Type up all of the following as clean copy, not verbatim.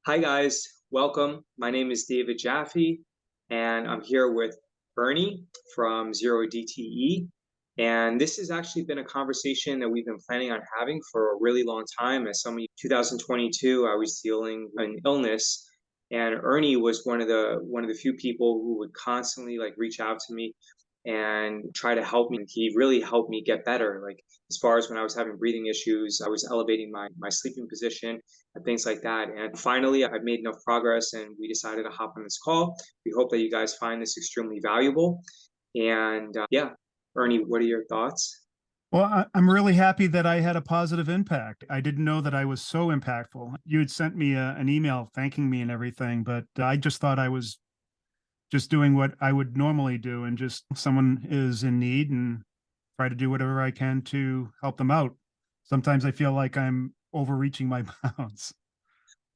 Hi, guys. Welcome. My name is David Jaffee, and I'm here with Ernie from Zero DTE. And this has actually been a conversation that we've been planning on having for a really long time. As some of you, 2022, I was dealing with an illness, and Ernie was one of the few people who would constantly like reach out to me and try to help me. He really helped me get better. Like as far as when I was having breathing issues, I was elevating my sleeping position and things like that. And finally, I've made enough progress and we decided to hop on this call. We hope that you guys find this extremely valuable. And yeah, Ernie, what are your thoughts? Well, I'm really happy that I had a positive impact. I didn't know that I was so impactful. You had sent me an email thanking me and everything, but I just thought I was just doing what I would normally do and just someone is in need and try to do whatever I can to help them out. Sometimes I feel like I'm overreaching my bounds.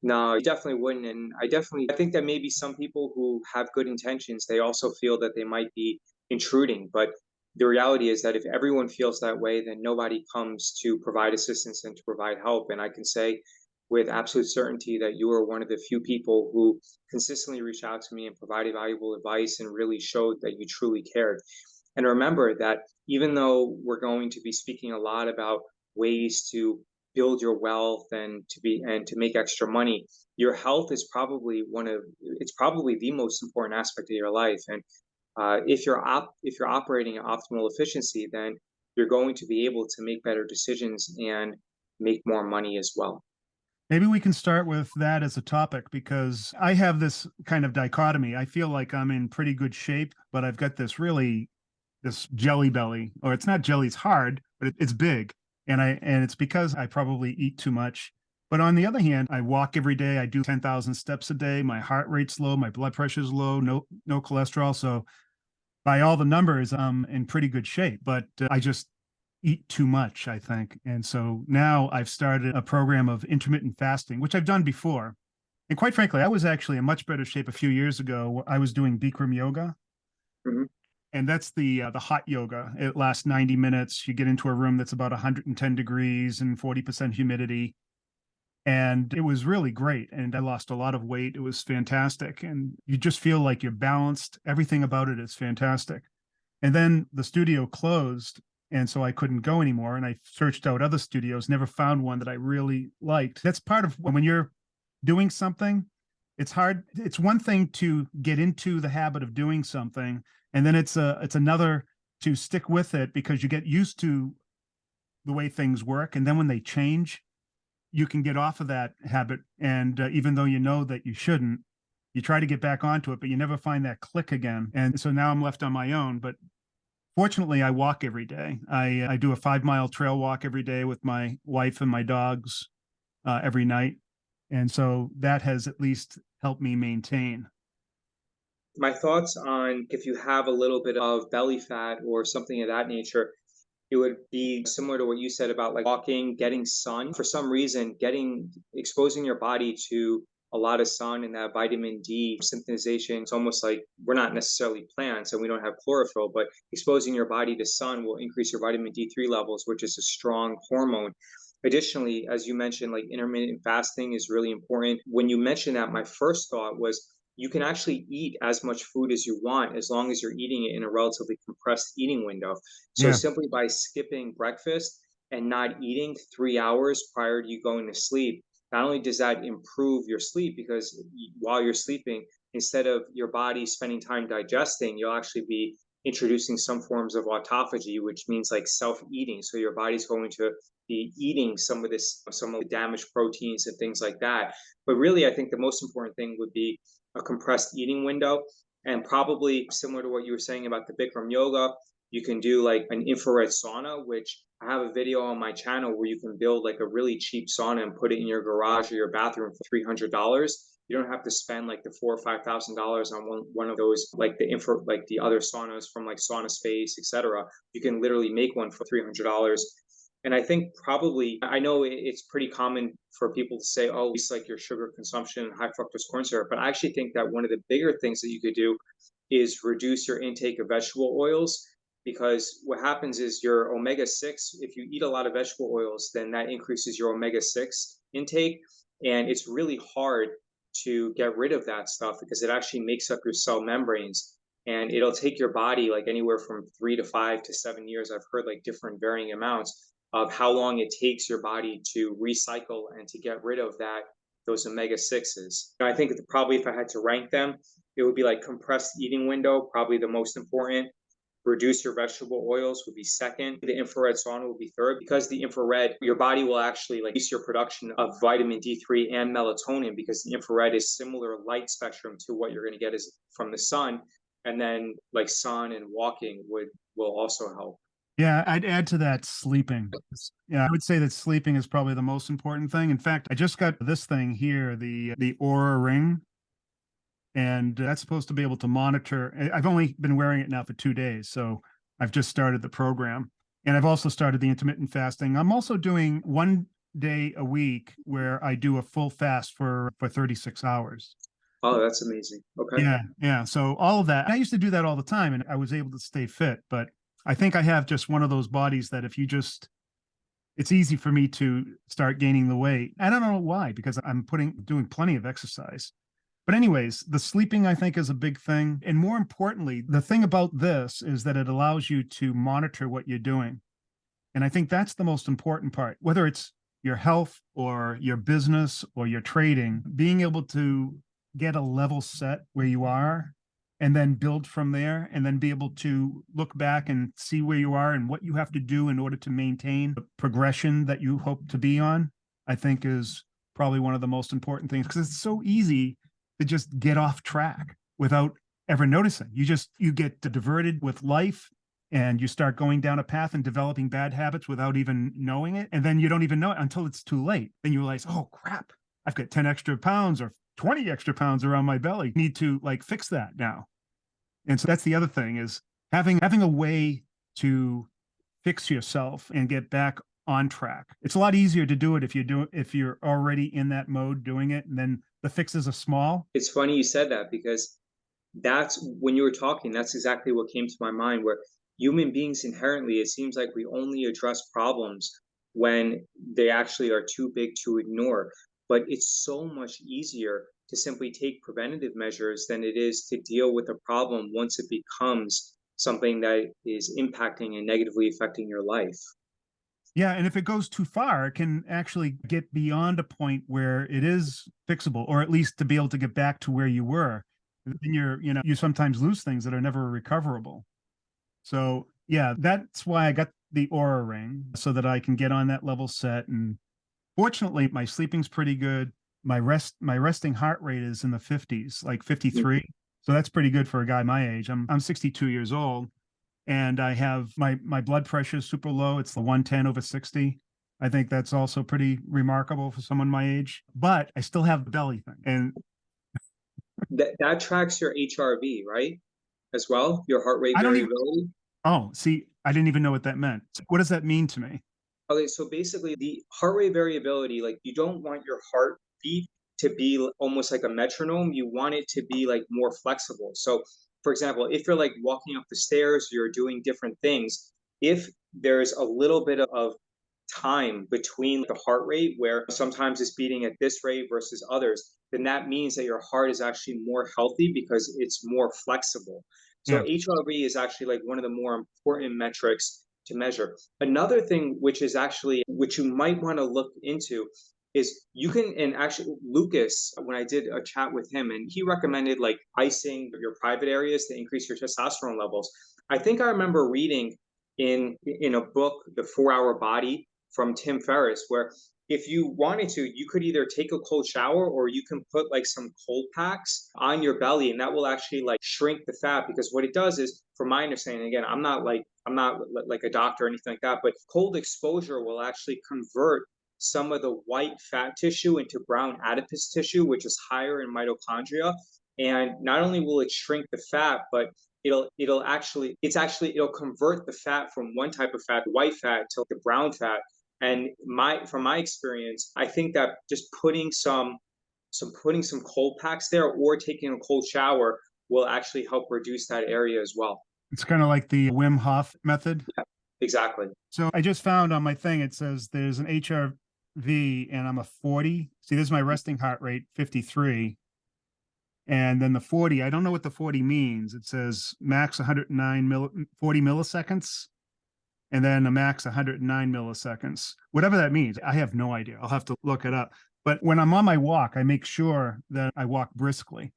No, you definitely wouldn't. And I think that maybe some people who have good intentions, they also feel that they might be intruding. But the reality is that if everyone feels that way, then nobody comes to provide assistance and to provide help. And I can say with absolute certainty that you are one of the few people who consistently reached out to me and provided valuable advice and really showed that you truly cared. And remember that even though we're going to be speaking a lot about ways to build your wealth and to make extra money, your health is probably it's probably the most important aspect of your life. And if you're operating at optimal efficiency, then you're going to be able to make better decisions and make more money as well. Maybe we can start with that as a topic because I have this kind of dichotomy. I feel like I'm in pretty good shape, but I've got this jelly belly, or it's not jelly, it's hard, but it's big. And it's because I probably eat too much. But on the other hand, I walk every day. I do 10,000 steps a day. My heart rate's low, my blood pressure's low, no cholesterol. So by all the numbers, I'm in pretty good shape, but I just eat too much, I think. And so now I've started a program of intermittent fasting, which I've done before. And quite frankly, I was actually in much better shape a few years ago. I was doing Bikram yoga, Mhm. and that's the hot yoga. It lasts 90 minutes. You get into a room that's about 110 degrees and 40% humidity, and it was really great. And I lost a lot of weight. It was fantastic, and you just feel like you're balanced. Everything about it is fantastic. And then the studio closed, and so I couldn't go anymore. And I searched out other studios, never found one that I really liked. That's part of when you're doing something, it's hard. It's one thing to get into the habit of doing something, and then it's another to stick with it because you get used to the way things work, and then when they change, you can get off of that habit. And even though you know that you shouldn't, you try to get back onto it, but you never find that click again. And so now I'm left on my own. But fortunately, I walk every day. I do a 5 mile trail walk every day with my wife and my dogs every night, and so that has at least helped me maintain. My thoughts on if you have a little bit of belly fat or something of that nature, it would be similar to what you said about like walking, getting sun. For some reason, getting exposing your body to a lot of sun and that vitamin D synthesization, it's almost like we're not necessarily plants and we don't have chlorophyll, but exposing your body to sun will increase your vitamin D3 levels, which is a strong hormone. Additionally, as you mentioned, like intermittent fasting is really important. When you mentioned that, my first thought was you can actually eat as much food as you want as long as you're eating it in a relatively compressed eating window. So Yeah, simply by skipping breakfast and not eating 3 hours prior to you going to sleep, not only does that improve your sleep because while you're sleeping, instead of your body spending time digesting, you'll actually be introducing some forms of autophagy, which means like self-eating. So your body's going to be eating some of the damaged proteins and things like that. But really, I think the most important thing would be a compressed eating window. And probably similar to what you were saying about the Bikram yoga, you can do like an infrared sauna, which I have a video on my channel where you can build like a really cheap sauna and put it in your garage or your bathroom for $300. You don't have to spend like the $4 or $5,000 on one of those like like the other saunas from like Sauna Space, etc. You can literally make one for $300. And I think probably, I know it's pretty common for people to say, oh, it's like your sugar consumption and high fructose corn syrup. But I actually think that one of the bigger things that you could do is reduce your intake of vegetable oils. Because what happens is your omega 6, if you eat a lot of vegetable oils, then that increases your omega 6 intake. And it's really hard to get rid of that stuff because it actually makes up your cell membranes. And it'll take your body like anywhere from 3 to 5 to 7 years. I've heard like different varying amounts of how long it takes your body to recycle and to get rid of those omega 6s. I think probably if I had to rank them, it would be like compressed eating window, probably the most important. Reduce your vegetable oils would be second. The infrared sauna would be third, because the infrared, your body will actually like increase your production of vitamin D3 and melatonin, because the infrared is similar light spectrum to what you're going to get is from the sun. And then like sun and walking will also help. Yeah, I'd add to that sleeping. Yeah, I would say that sleeping is probably the most important thing. In fact, I just got this thing here, the Aura Ring, and that's supposed to be able to monitor. I've only been wearing it now for 2 days, so I've just started the program. And I've also started the intermittent fasting. I'm also doing 1 day a week where I do a full fast for 36 hours. Oh, that's amazing. Okay. Yeah, yeah. So all of that. I used to do that all the time and I was able to stay fit, but I think I have just one of those bodies that if you just it's easy for me to start gaining the weight. I don't know why, because I'm doing plenty of exercise. But anyways, the sleeping I think is a big thing. And more importantly, the thing about this is that it allows you to monitor what you're doing. And I think that's the most important part, whether it's your health or your business or your trading, being able to get a level set where you are and then build from there and then be able to look back and see where you are and what you have to do in order to maintain the progression that you hope to be on, I think is probably one of the most important things, because it's so easy to just get off track without ever noticing. You get diverted with life and you start going down a path and developing bad habits without even knowing it. And then you don't even know it until it's too late. Then you realize, oh crap, I've got 10 extra pounds or 20 extra pounds around my belly. Need to like fix that now. And so that's the other thing, is having a way to fix yourself and get back on track. It's a lot easier to do it if you're already in that mode doing it, and then the fixes are small. It's funny you said that, because that's when you were talking, that's exactly what came to my mind, where human beings inherently, it seems like we only address problems when they actually are too big to ignore. But it's so much easier to simply take preventative measures than it is to deal with a problem once it becomes something that is impacting and negatively affecting your life. Yeah, and if it goes too far, it can actually get beyond a point where it is fixable, or at least to be able to get back to where you were. Then you sometimes lose things that are never recoverable. So yeah, that's why I got the Aura Ring, so that I can get on that level set. And fortunately, my sleeping's pretty good. My resting heart rate is in the 50s, like 53. So that's pretty good for a guy my age. I'm 62 years old, and I have my blood pressure is super low. It's the 110/60. I think that's also pretty remarkable for someone my age. But I still have the belly thing, and That tracks your HRV, right? As well, your heart rate I don't even. variability. Oh, see, I didn't even know what that meant. What does that mean to me? Okay, so basically, the heart rate variability, like you don't want your heartbeat to be almost like a metronome. You want it to be like more flexible. So, for example, if you're like walking up the stairs, you're doing different things. If there's a little bit of time between the heart rate, where sometimes it's beating at this rate versus others, then that means that your heart is actually more healthy because it's more flexible. So Yeah. HRV is actually like one of the more important metrics to measure. Another thing which is actually which you might want to look into is you can, and actually Lucas, when I did a chat with him, and he recommended like icing your private areas to increase your testosterone levels. I think I remember reading in a book, The 4 Hour Body from Tim Ferriss, where if you wanted to, you could either take a cold shower or you can put like some cold packs on your belly, and that will actually like shrink the fat. Because what it does is, from my understanding, again, I'm not like a doctor or anything like that, but cold exposure will actually convert some of the white fat tissue into brown adipose tissue, which is higher in mitochondria. And not only will it shrink the fat, but it'll convert the fat from one type of fat, white fat, to the brown fat. And from my experience, I think that just putting some cold packs there or taking a cold shower will actually help reduce that area as well. It's kind of like the Wim Hof method. Yeah, exactly. So I just found on my thing, it says there's an V and I'm a 40. See, this is my resting heart rate, 53. And then the 40, I don't know what the 40 means. It says max 40 milliseconds, and then a max 109 milliseconds. Whatever that means, I have no idea. I'll have to look it up. But when I'm on my walk, I make sure that I walk briskly.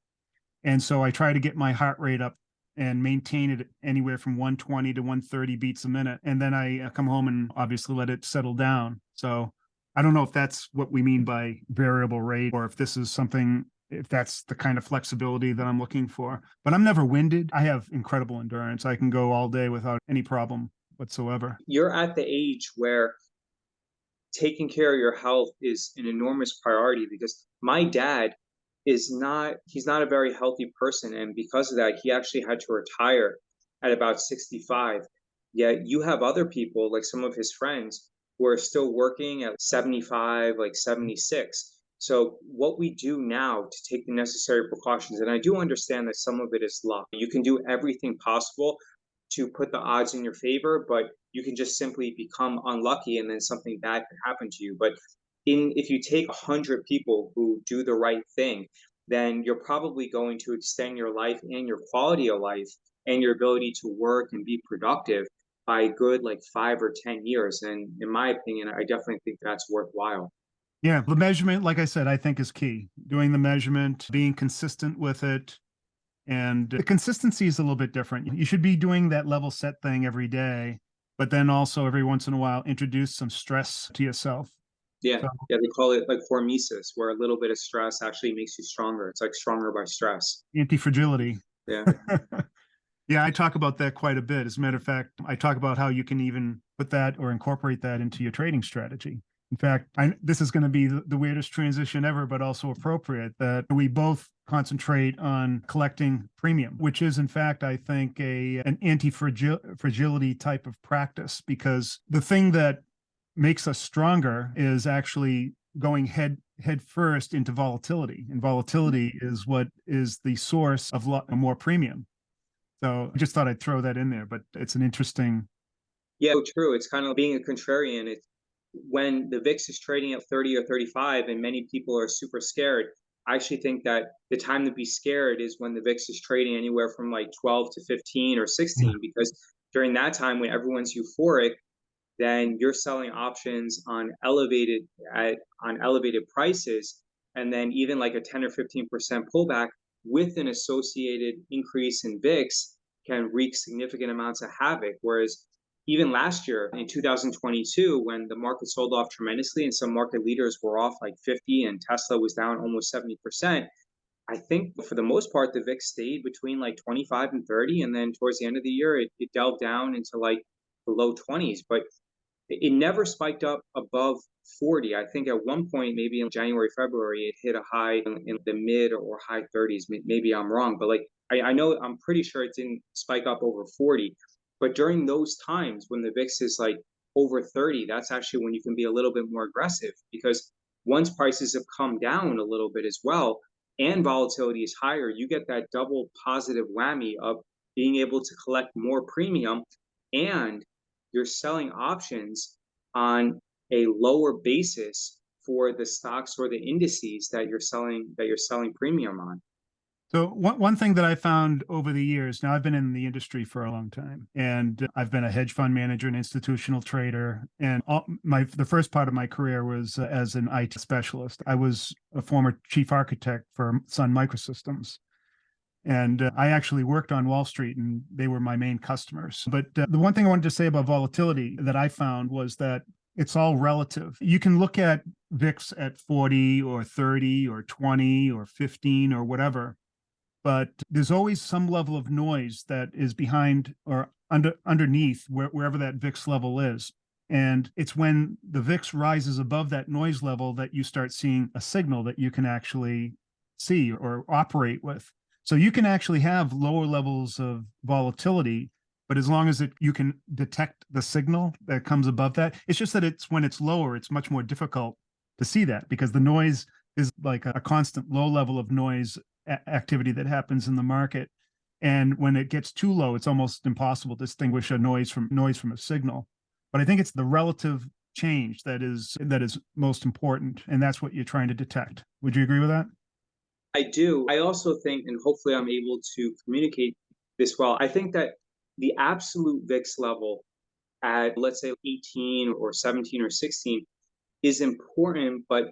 And so I try to get my heart rate up and maintain it anywhere from 120 to 130 beats a minute. And then I come home and obviously let it settle down. So I don't know if that's what we mean by variable rate, or if this is something, if that's the kind of flexibility that I'm looking for. But I'm never winded. I have incredible endurance. I can go all day without any problem whatsoever. You're at the age where taking care of your health is an enormous priority, because my dad he's not a very healthy person, and because of that he actually had to retire at about 65. Yet you have other people, like some of his friends, who are still working at 75, like 76. So what we do now to take the necessary precautions, and I do understand that some of it is luck, you can do everything possible to put the odds in your favor, but you can just simply become unlucky and then something bad could happen to you. But if you take 100 people who do the right thing, then you're probably going to extend your life and your quality of life and your ability to work and be productive by a good like 5 or 10 years. And in my opinion, I definitely think that's worthwhile. Yeah, the measurement, like I said, I think is key. Doing the measurement, being consistent with it. And the consistency is a little bit different. You should be doing that level set thing every day, but then also every once in a while, introduce some stress to yourself. Yeah, So yeah, they call it like hormesis, where a little bit of stress actually makes you stronger. It's like stronger by stress. anti-fragility. Yeah. Yeah, I talk about that quite a bit. As a matter of fact, I talk about how you can even put that or incorporate that into your trading strategy. In fact, this is going to be the weirdest transition ever, but also appropriate, that we both concentrate on collecting premium, which is, in fact, I think, an anti-fragility type of practice, because the thing that makes us stronger is actually going head first into volatility, and volatility is what is the source of more premium. So I just thought I'd throw that in there, but it's an interesting. Yeah, so true. It's kind of being a contrarian. It's when the VIX is trading at 30 or 35 and many people are super scared. I actually think that the time to be scared is when the VIX is trading anywhere from like 12 to 15 or Yeah. 16, because during that time when everyone's euphoric, then you're selling options on elevated prices, and then even like a 10 or 15% pullback with an associated increase in VIX can wreak significant amounts of havoc. Whereas even last year in 2022, when the market sold off tremendously and some market leaders were off like 50 and Tesla was down almost 70%, I think for the most part, the VIX stayed between like 25 and 30. And then towards the end of the year, it delved down into like the low 20s. But it never spiked up above 40. I think at one point, maybe in January, February, it hit a high in the mid or high 30s. Maybe I'm wrong, but like I know, I'm pretty sure it didn't spike up over 40. But during those times when the VIX is like over 30, that's actually when you can be a little bit more aggressive, because once prices have come down a little bit as well and volatility is higher, you get that double positive whammy of being able to collect more premium, and you're selling options on a lower basis for the stocks or the indices that you're selling premium on. So one thing that I found over the years, now I've been in the industry for a long time, and I've been a hedge fund manager, an institutional trader, and the first part of my career was as an IT specialist. I was a former chief architect for Sun Microsystems. And I actually worked on Wall Street, and they were my main customers. But the one thing I wanted to say about volatility that I found was that it's all relative. You can look at VIX at 40 or 30 or 20 or 15 or whatever, but there's always some level of noise that is behind or underneath wherever that VIX level is. And it's when the VIX rises above that noise level that you start seeing a signal that you can actually see or operate with. So you can actually have lower levels of volatility, but as long as you can detect the signal that comes above that, it's just that it's when it's lower, it's much more difficult to see that, because the noise is like a constant low level of noise activity that happens in the market. And when it gets too low, it's almost impossible to distinguish a noise from a signal. But I think it's the relative change that is most important, and that's what you're trying to detect. Would you agree with that? I do. I also think, and hopefully I'm able to communicate this well, I think that the absolute VIX level at, let's say, 18 or 17 or 16 is important, but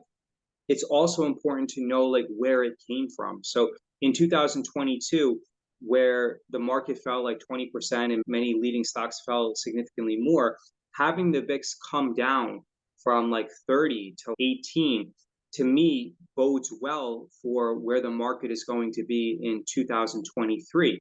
it's also important to know like where it came from. So in 2022, where the market fell like 20% and many leading stocks fell significantly more, having the VIX come down from like 30 to 18 to me bodes well for where the market is going to be in 2023.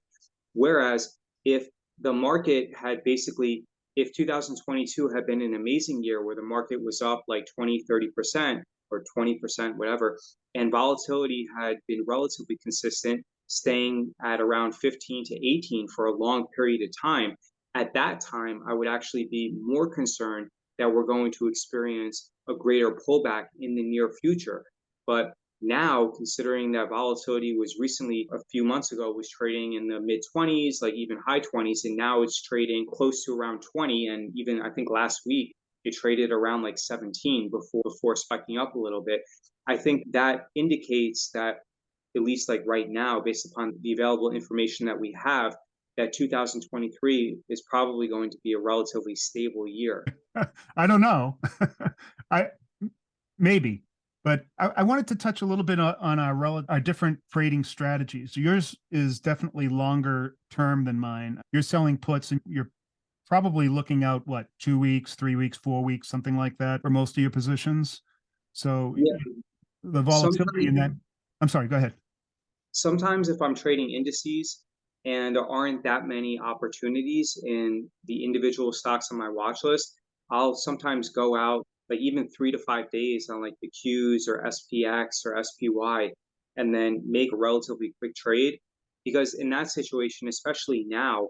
Whereas if the market had basically, if 2022 had been an amazing year where the market was up like 20, 30% or 20%, whatever, and volatility had been relatively consistent, staying at around 15 to 18 for a long period of time, at that time, I would actually be more concerned that we're going to experience a greater pullback in the near future. But now, considering that volatility was recently, a few months ago, was trading in the mid 20s, like even high 20s, and now it's trading close to around 20. And even I think last week it traded around like 17 before spiking up a little bit. I think that indicates that, at least like right now, based upon the available information that we have, that 2023 is probably going to be a relatively stable year. I don't know. I maybe, but I wanted to touch a little bit on our different trading strategies. Yours is definitely longer term than mine. You're selling puts, and you're probably looking out what, 2 weeks, 3 weeks, 4 weeks, something like that for most of your positions. So Yeah. the volatility in Sometimes that. I'm sorry. Go ahead. sometimes if I'm trading indices and there aren't that many opportunities in the individual stocks on my watch list, I'll sometimes go out like even 3 to 5 days on like the Qs or SPX or SPY and then make a relatively quick trade. Because in that situation, especially now,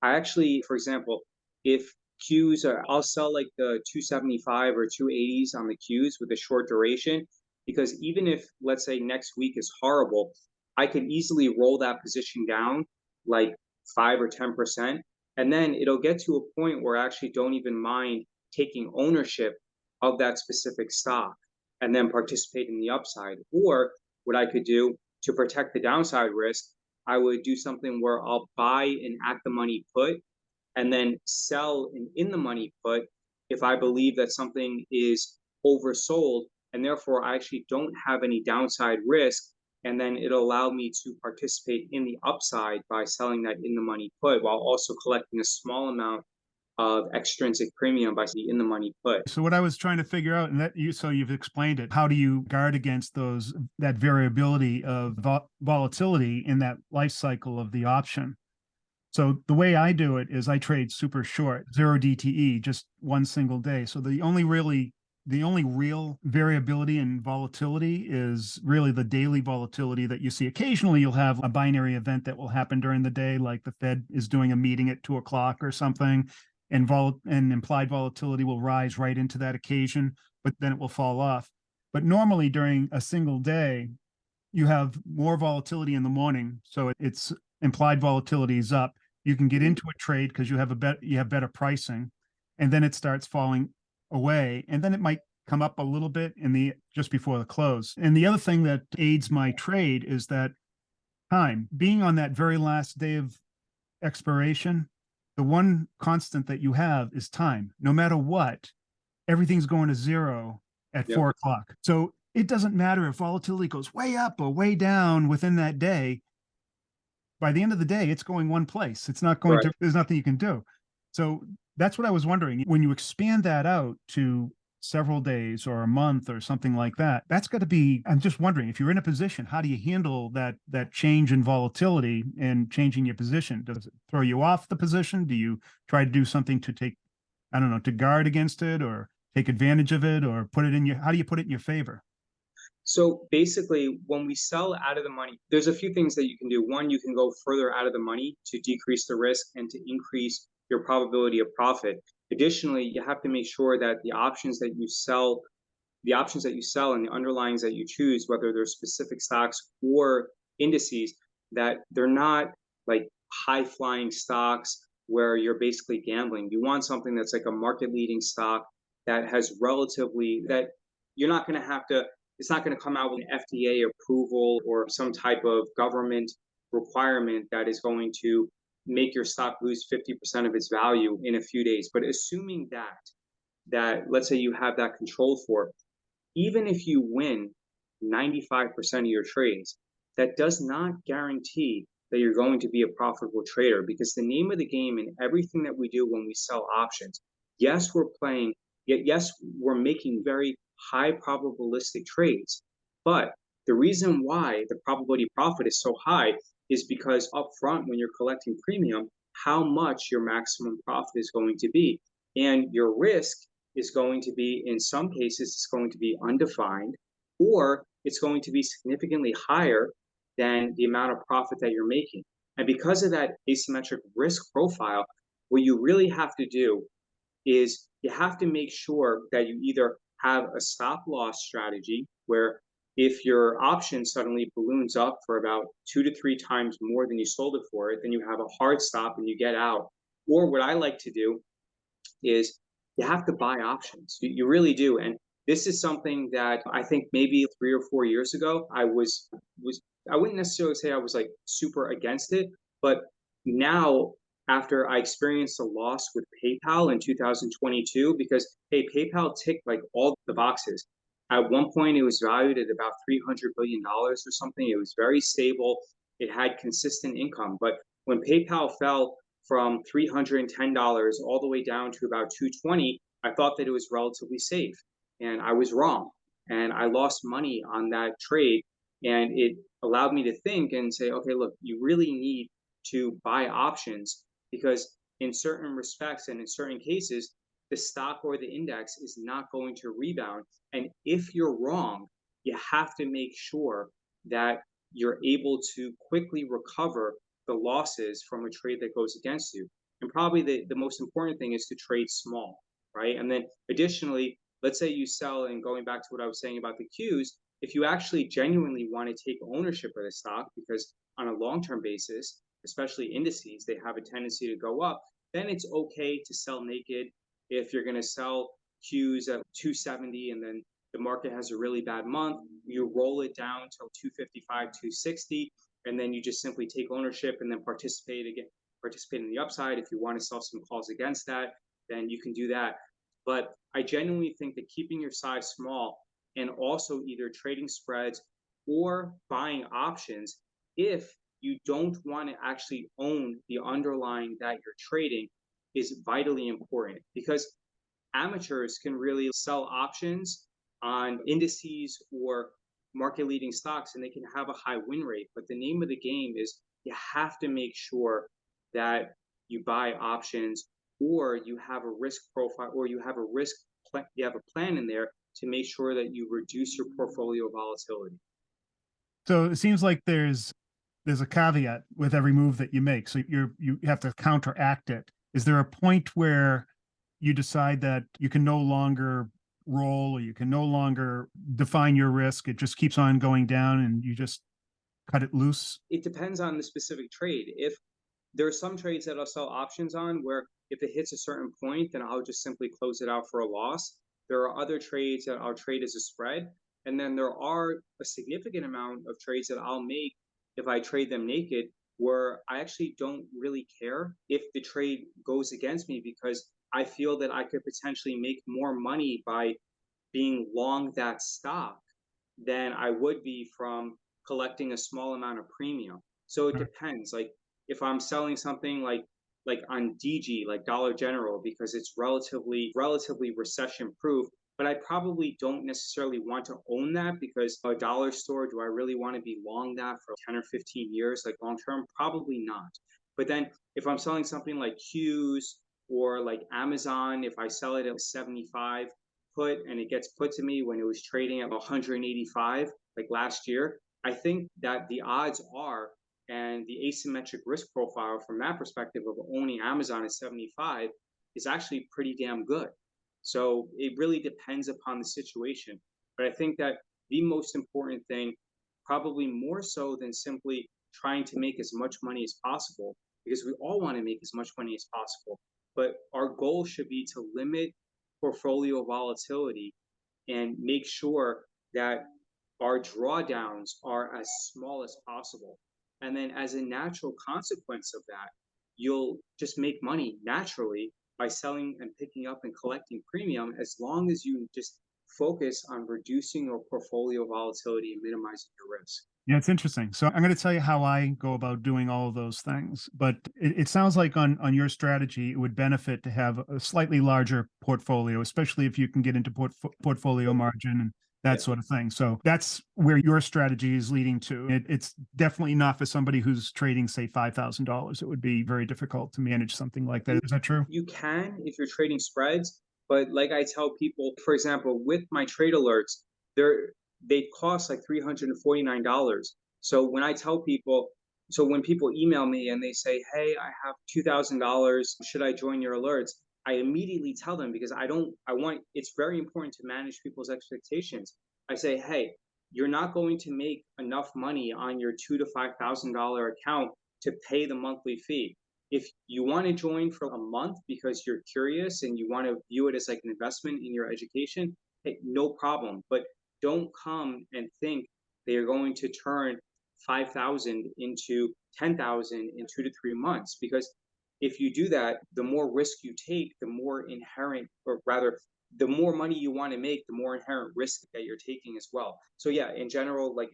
I actually, for example, if Qs are, I'll sell like the 275 or 280s on the Qs with a short duration, because even if, let's say, next week is horrible, I could easily roll that position down like 5 or 10%. And then it'll get to a point where I actually don't even mind taking ownership of that specific stock and then participate in the upside. Or what I could do to protect the downside risk, I would do something where I'll buy an at the money put and then sell an in the money put if I believe that something is oversold and therefore I actually don't have any downside risk. And then it'll allow me to participate in the upside by selling that in the money put while also collecting a small amount of extrinsic premium by the in the money put. So what I was trying to figure out, and so you've explained it. How do you guard against that variability of volatility in that life cycle of the option? So the way I do it is I trade super short, zero DTE, just one single day. So the only real variability and volatility is really the daily volatility that you see. Occasionally you'll have a binary event that will happen during the day, like the Fed is doing a meeting at 2 o'clock or something, and implied volatility will rise right into that occasion, but then it will fall off. But normally during a single day, you have more volatility in the morning. So it's implied volatility is up. You can get into a trade because you have better pricing, and then it starts falling away, and then it might come up a little bit just before the close. And the other thing that aids my trade is that time. Being on that very last day of expiration, the one constant that you have is time. No matter what, everything's going to zero at Yep. 4 o'clock. So it doesn't matter if volatility goes way up or way down within that day. By the end of the day, it's going one place. It's not going Right. to, there's nothing you can do. So that's what I was wondering. When you expand that out to several days or a month or something like that, that's got to be, I'm just wondering, if you're in a position, how do you handle that change in volatility and changing your position? Does it throw you off the position? Do you try to do something to take, I don't know, to guard against it or take advantage of it, or how do you put it in your favor? So basically, when we sell out of the money, there's a few things that you can do. One, you can go further out of the money to decrease the risk and to increase your probability of profit. Additionally, you have to make sure that the options that you sell and the underlyings that you choose, whether they're specific stocks or indices, that they're not like high flying stocks where you're basically gambling. You want something that's like a market leading stock that has relatively that you're not going to have to it's not going to come out with an FDA approval or some type of government requirement that is going to make your stock lose 50% of its value in a few days. But assuming that let's say you have that control for, even if you win 95% of your trades, that does not guarantee that you're going to be a profitable trader, because the name of the game in everything that we do when we sell options, yes, we're playing, yes, we're making very high probabilistic trades. But the reason why the probability of profit is so high is because upfront, when you're collecting premium, how much your maximum profit is going to be. And your risk is going to be, in some cases, it's going to be undefined, or it's going to be significantly higher than the amount of profit that you're making. And because of that asymmetric risk profile, what you really have to do is you have to make sure that you either have a stop loss strategy where if your option suddenly balloons up for about 2 to 3 times more than you sold it for, then you have a hard stop and you get out. Or what I like to do is you have to buy options. You really do. And this is something that I think maybe 3 or 4 years ago I was I wouldn't necessarily say I was like super against it, but now after I experienced a loss with PayPal in 2022, because hey, PayPal ticked like all the boxes. At one point, it was valued at about $300 billion or something. It was very stable. It had consistent income. But when PayPal fell from $310 all the way down to about 220, I thought that it was relatively safe. And I was wrong. And I lost money on that trade. And it allowed me to think and say, okay, look, you really need to buy options, because in certain respects and in certain cases, the stock or the index is not going to rebound. And if you're wrong, you have to make sure that you're able to quickly recover the losses from a trade that goes against you. And probably the most important thing is to trade small, right? And then additionally, let's say you sell, and going back to what I was saying about the Qs, if you actually genuinely want to take ownership of the stock, because on a long-term basis, especially indices, they have a tendency to go up, then it's okay to sell naked. If you're going to sell Qs at 270 and then the market has a really bad month, you roll it down to 255, 260, and then you just simply take ownership and then participate in the upside. If you want to sell some calls against that, then you can do that. But I genuinely think that keeping your size small and also either trading spreads or buying options, if you don't want to actually own the underlying that you're trading, is vitally important, because amateurs can really sell options on indices or market leading stocks and they can have a high win rate. But the name of the game is you have to make sure that you buy options, or you have a risk profile, or you have a you have a plan in there to make sure that you reduce your portfolio volatility. So it seems like there's a caveat with every move that you make. So you have to counteract it. Is there a point where you decide that you can no longer roll, or you can no longer define your risk? It just keeps on going down and you just cut it loose? It depends on the specific trade. If there are some trades that I'll sell options on where if it hits a certain point, then I'll just simply close it out for a loss. There are other trades that I'll trade as a spread. And then there are a significant amount of trades that I'll make if I trade them naked, where I actually don't really care if the trade goes against me, because I feel that I could potentially make more money by being long that stock than I would be from collecting a small amount of premium. So it depends. Like if I'm selling something like on DG, like Dollar General, because it's relatively recession proof, but I probably don't necessarily want to own that, because a dollar store, do I really want to be long that for 10 or 15 years, like long term? Probably not. But then if I'm selling something like Qs or like Amazon, if I sell it at 75 put and it gets put to me when it was trading at 185 like last year, I think that the odds are, and the asymmetric risk profile from that perspective of owning Amazon at 75 is actually pretty damn good. So it really depends upon the situation. But I think that the most important thing, probably more so than simply trying to make as much money as possible, because we all want to make as much money as possible, but our goal should be to limit portfolio volatility and make sure that our drawdowns are as small as possible. And then, as a natural consequence of that, you'll just make money naturally by selling and picking up and collecting premium as long as you just focus on reducing your portfolio volatility and minimizing your risk. Yeah, it's interesting. So I'm going to tell you how I go about doing all of those things. But it sounds like on your strategy, it would benefit to have a slightly larger portfolio, especially if you can get into portfolio margin and that Yeah. sort of thing. So that's where your strategy is leading to. It's definitely not for somebody who's trading, say, $5,000. It would be very difficult to manage something like that. You Is that true? you can if you're trading spreads, but like I tell people, for example, with my trade alerts, they cost like $349. So when I tell people, so when people email me and they say, "Hey, I have $2,000, should I join your alerts?" I immediately tell them because I want it's very important to manage people's expectations. I say, "Hey, you're not going to make enough money on your $2,000 to $5,000 account to pay the monthly fee. If you want to join for a month because you're curious and you want to view it as like an investment in your education, hey, no problem. But don't come and think they're going to turn 5,000 into 10,000 in 2 to 3 months. Because if you do that, the more risk you take, the more inherent, or rather, the more money you want to make, the more inherent risk that you're taking as well. So yeah, in general, like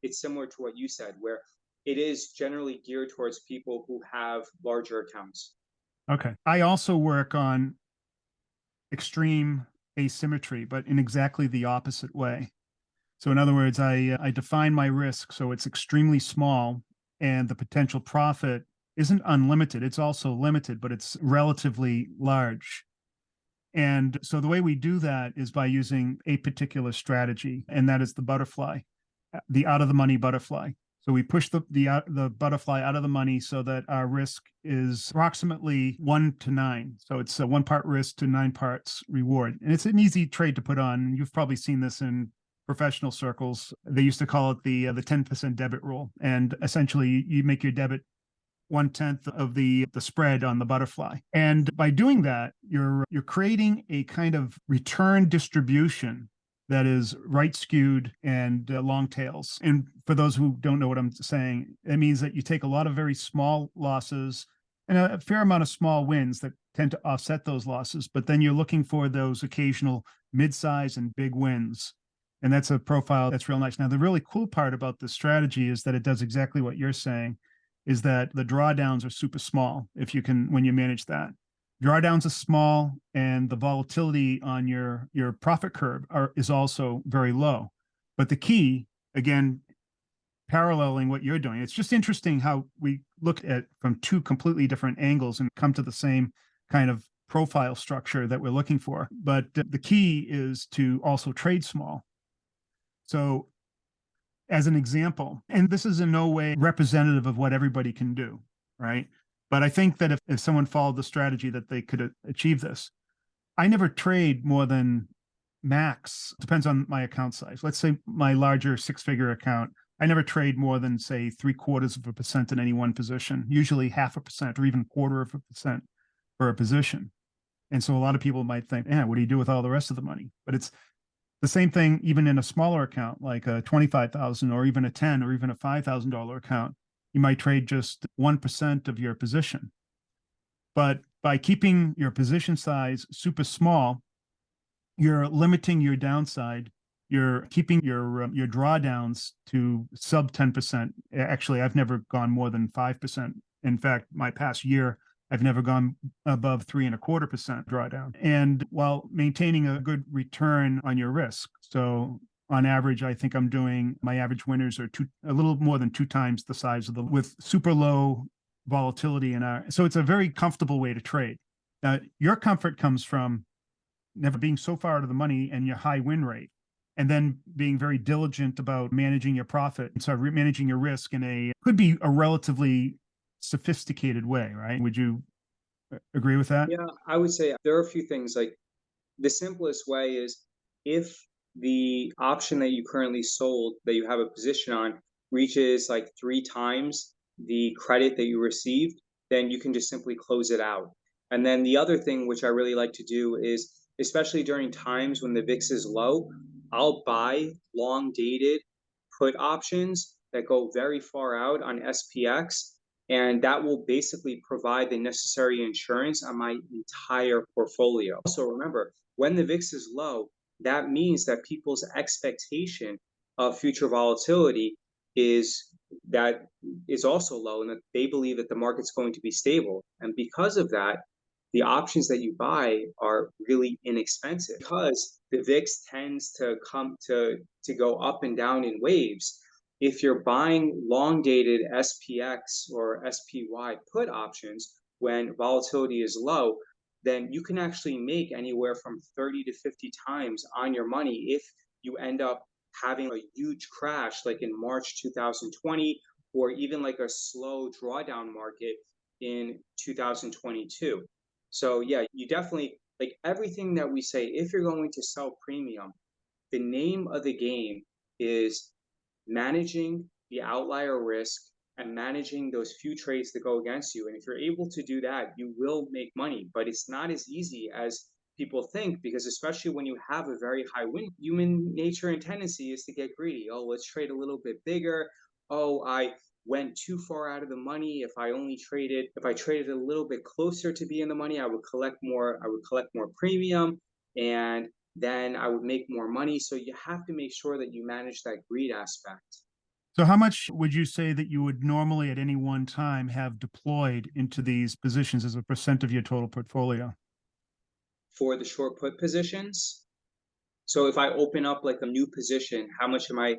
it's similar to what you said, where it is generally geared towards people who have larger accounts. Okay. I also work on extreme asymmetry, but in exactly the opposite way. So in other words, I define my risk so it's extremely small, and the potential profit isn't unlimited. It's also limited, but it's relatively large. And so the way we do that is by using a particular strategy, and that is the butterfly, the out of the money butterfly. So we push the butterfly out of the money so that our risk is approximately 1 to 9. So it's a 1 part risk to 9 parts reward, and it's an easy trade to put on. You've probably seen this in professional circles. They used to call it the 10% debit rule, and essentially you make your debit 1/10 of the spread on the butterfly. And by doing that, you're creating a kind of return distribution that is right skewed and long tails. And for those who don't know what I'm saying, it means that you take a lot of very small losses and a fair amount of small wins that tend to offset those losses. But then you're looking for those occasional mid-size and big wins. And that's a profile that's real nice. Now, the really cool part about this strategy is that it does exactly what you're saying, is that the drawdowns are super small if you can, when you manage that. Drawdowns are small, and the volatility on your profit curve is also very low. But the key, again, paralleling what you're doing, it's just interesting how we look at from two completely different angles and come to the same kind of profile structure that we're looking for. But the key is to also trade small. So as an example, and this is in no way representative of what everybody can do, right? But I think that if someone followed the strategy that they could achieve this. I never trade more than max, depends on my account size. Let's say my larger 6-figure account, I never trade more than, say, 0.75% in any one position, usually 0.5% or even 0.25% for a position. And so a lot of people might think, yeah, what do you do with all the rest of the money? But it's the same thing even in a smaller account, like a 25,000 or even a 10 or even a $5,000 account. You might trade just 1% of your position. But by keeping your position size super small, you're limiting your downside. You're keeping your drawdowns to sub 10%. Actually, I've never gone more than 5%. In fact, my past year, I've never gone above 3.25% drawdown. And while maintaining a good return on your risk. So on average, I think I'm doing, my average winners are a little more than 2 times the size of with super low volatility in our. So it's a very comfortable way to trade. Your comfort comes from never being so far out of the money and your high win rate, and then being very diligent about managing your profit. And so managing your risk in could be a relatively sophisticated way, right? Would you agree with that? Yeah, I would say there are a few things. Like the simplest way is if the option that you currently sold that you have a position on reaches like 3 times the credit that you received, then you can just simply close it out. And then the other thing which I really like to do is especially during times when the VIX is low, I'll buy long dated put options that go very far out on SPX, and that will basically provide the necessary insurance on my entire portfolio. Also, remember, when the VIX is low, that means that people's expectation of future volatility is that is also low, and that they believe that the market's going to be stable. And because of that, the options that you buy are really inexpensive because the VIX tends to come to go up and down in waves. If you're buying long dated SPX or SPY put options when volatility is low, then you can actually make anywhere from 30 to 50 times on your money if you end up having a huge crash like in March 2020, or even like a slow drawdown market in 2022. So yeah, you definitely, like everything that we say, if you're going to sell premium, the name of the game is managing the outlier risk and managing those few trades that go against you. And if you're able to do that, you will make money. But it's not as easy as people think, because especially when you have a very high win, human nature and tendency is to get greedy. Oh, let's trade a little bit bigger. Oh, I went too far out of the money. If I traded a little bit closer to be in the money, I would collect more premium, and then I would make more money. So you have to make sure that you manage that greed aspect. So how much would you say that you would normally at any one time have deployed into these positions as a percent of your total portfolio? For the short put positions, so if I open up like a new position, how Well, much that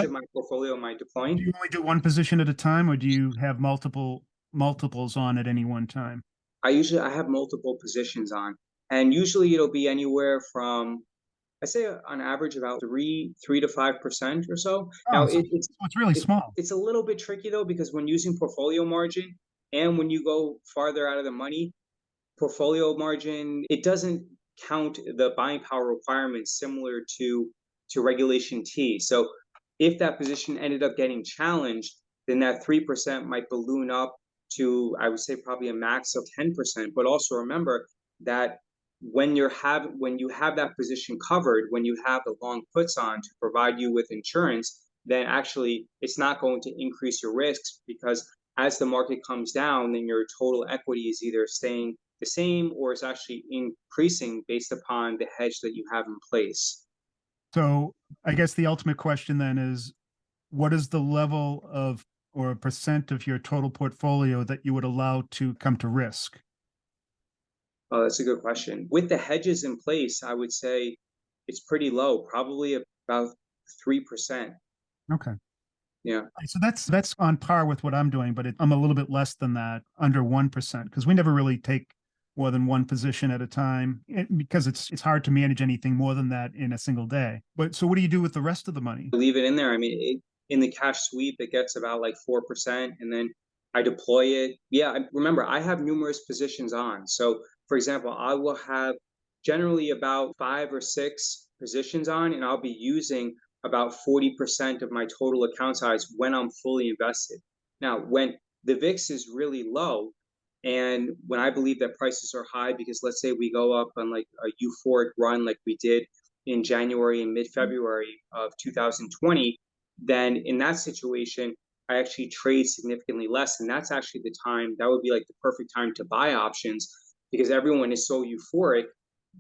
of my portfolio am I do deploying? you only do one position at a time, or do you have multiples on at any one time? I have multiple positions on, and usually it'll be anywhere from, I say on average about 3 to 5% or so. Oh, Now so it's really small. it's a little bit tricky though, because when using portfolio margin and when you go farther out of the money, portfolio margin, it doesn't count the buying power requirements similar to Regulation T. So if that position ended up getting challenged, then that 3% might balloon up to, I would say, probably a max of 10%. But also remember that when you have that position covered, when you have the long puts on to provide you with insurance, then actually it's not going to increase your risks, because as the market comes down, then your total equity is either staying the same or is actually increasing based upon the hedge that you have in place. So I guess the ultimate question then is, what is the level of or a percent of your total portfolio that you would allow to come to risk? Oh, that's a good question. With the hedges in place, I would say it's pretty low, probably about 3%. Okay. Yeah. So that's on par with what I'm doing, but I'm a little bit less than that, under 1%, because we never really take more than one position at a time, because it's hard to manage anything more than that in a single day. But so what do you do with the rest of the money? Leave it in there. I mean, in the cash sweep, it gets about like 4%, and then I deploy it. Yeah, remember, I have numerous positions on. So, for example, I will have generally about 5 or 6 positions on, and I'll be using about 40% of my total account size when I'm fully invested. Now, when the VIX is really low, and when I believe that prices are high, because let's say we go up on like a euphoric run like we did in January and mid-February of 2020, then in that situation, I actually trade significantly less. And that's actually the time, that would be like the perfect time to buy options, because everyone is so euphoric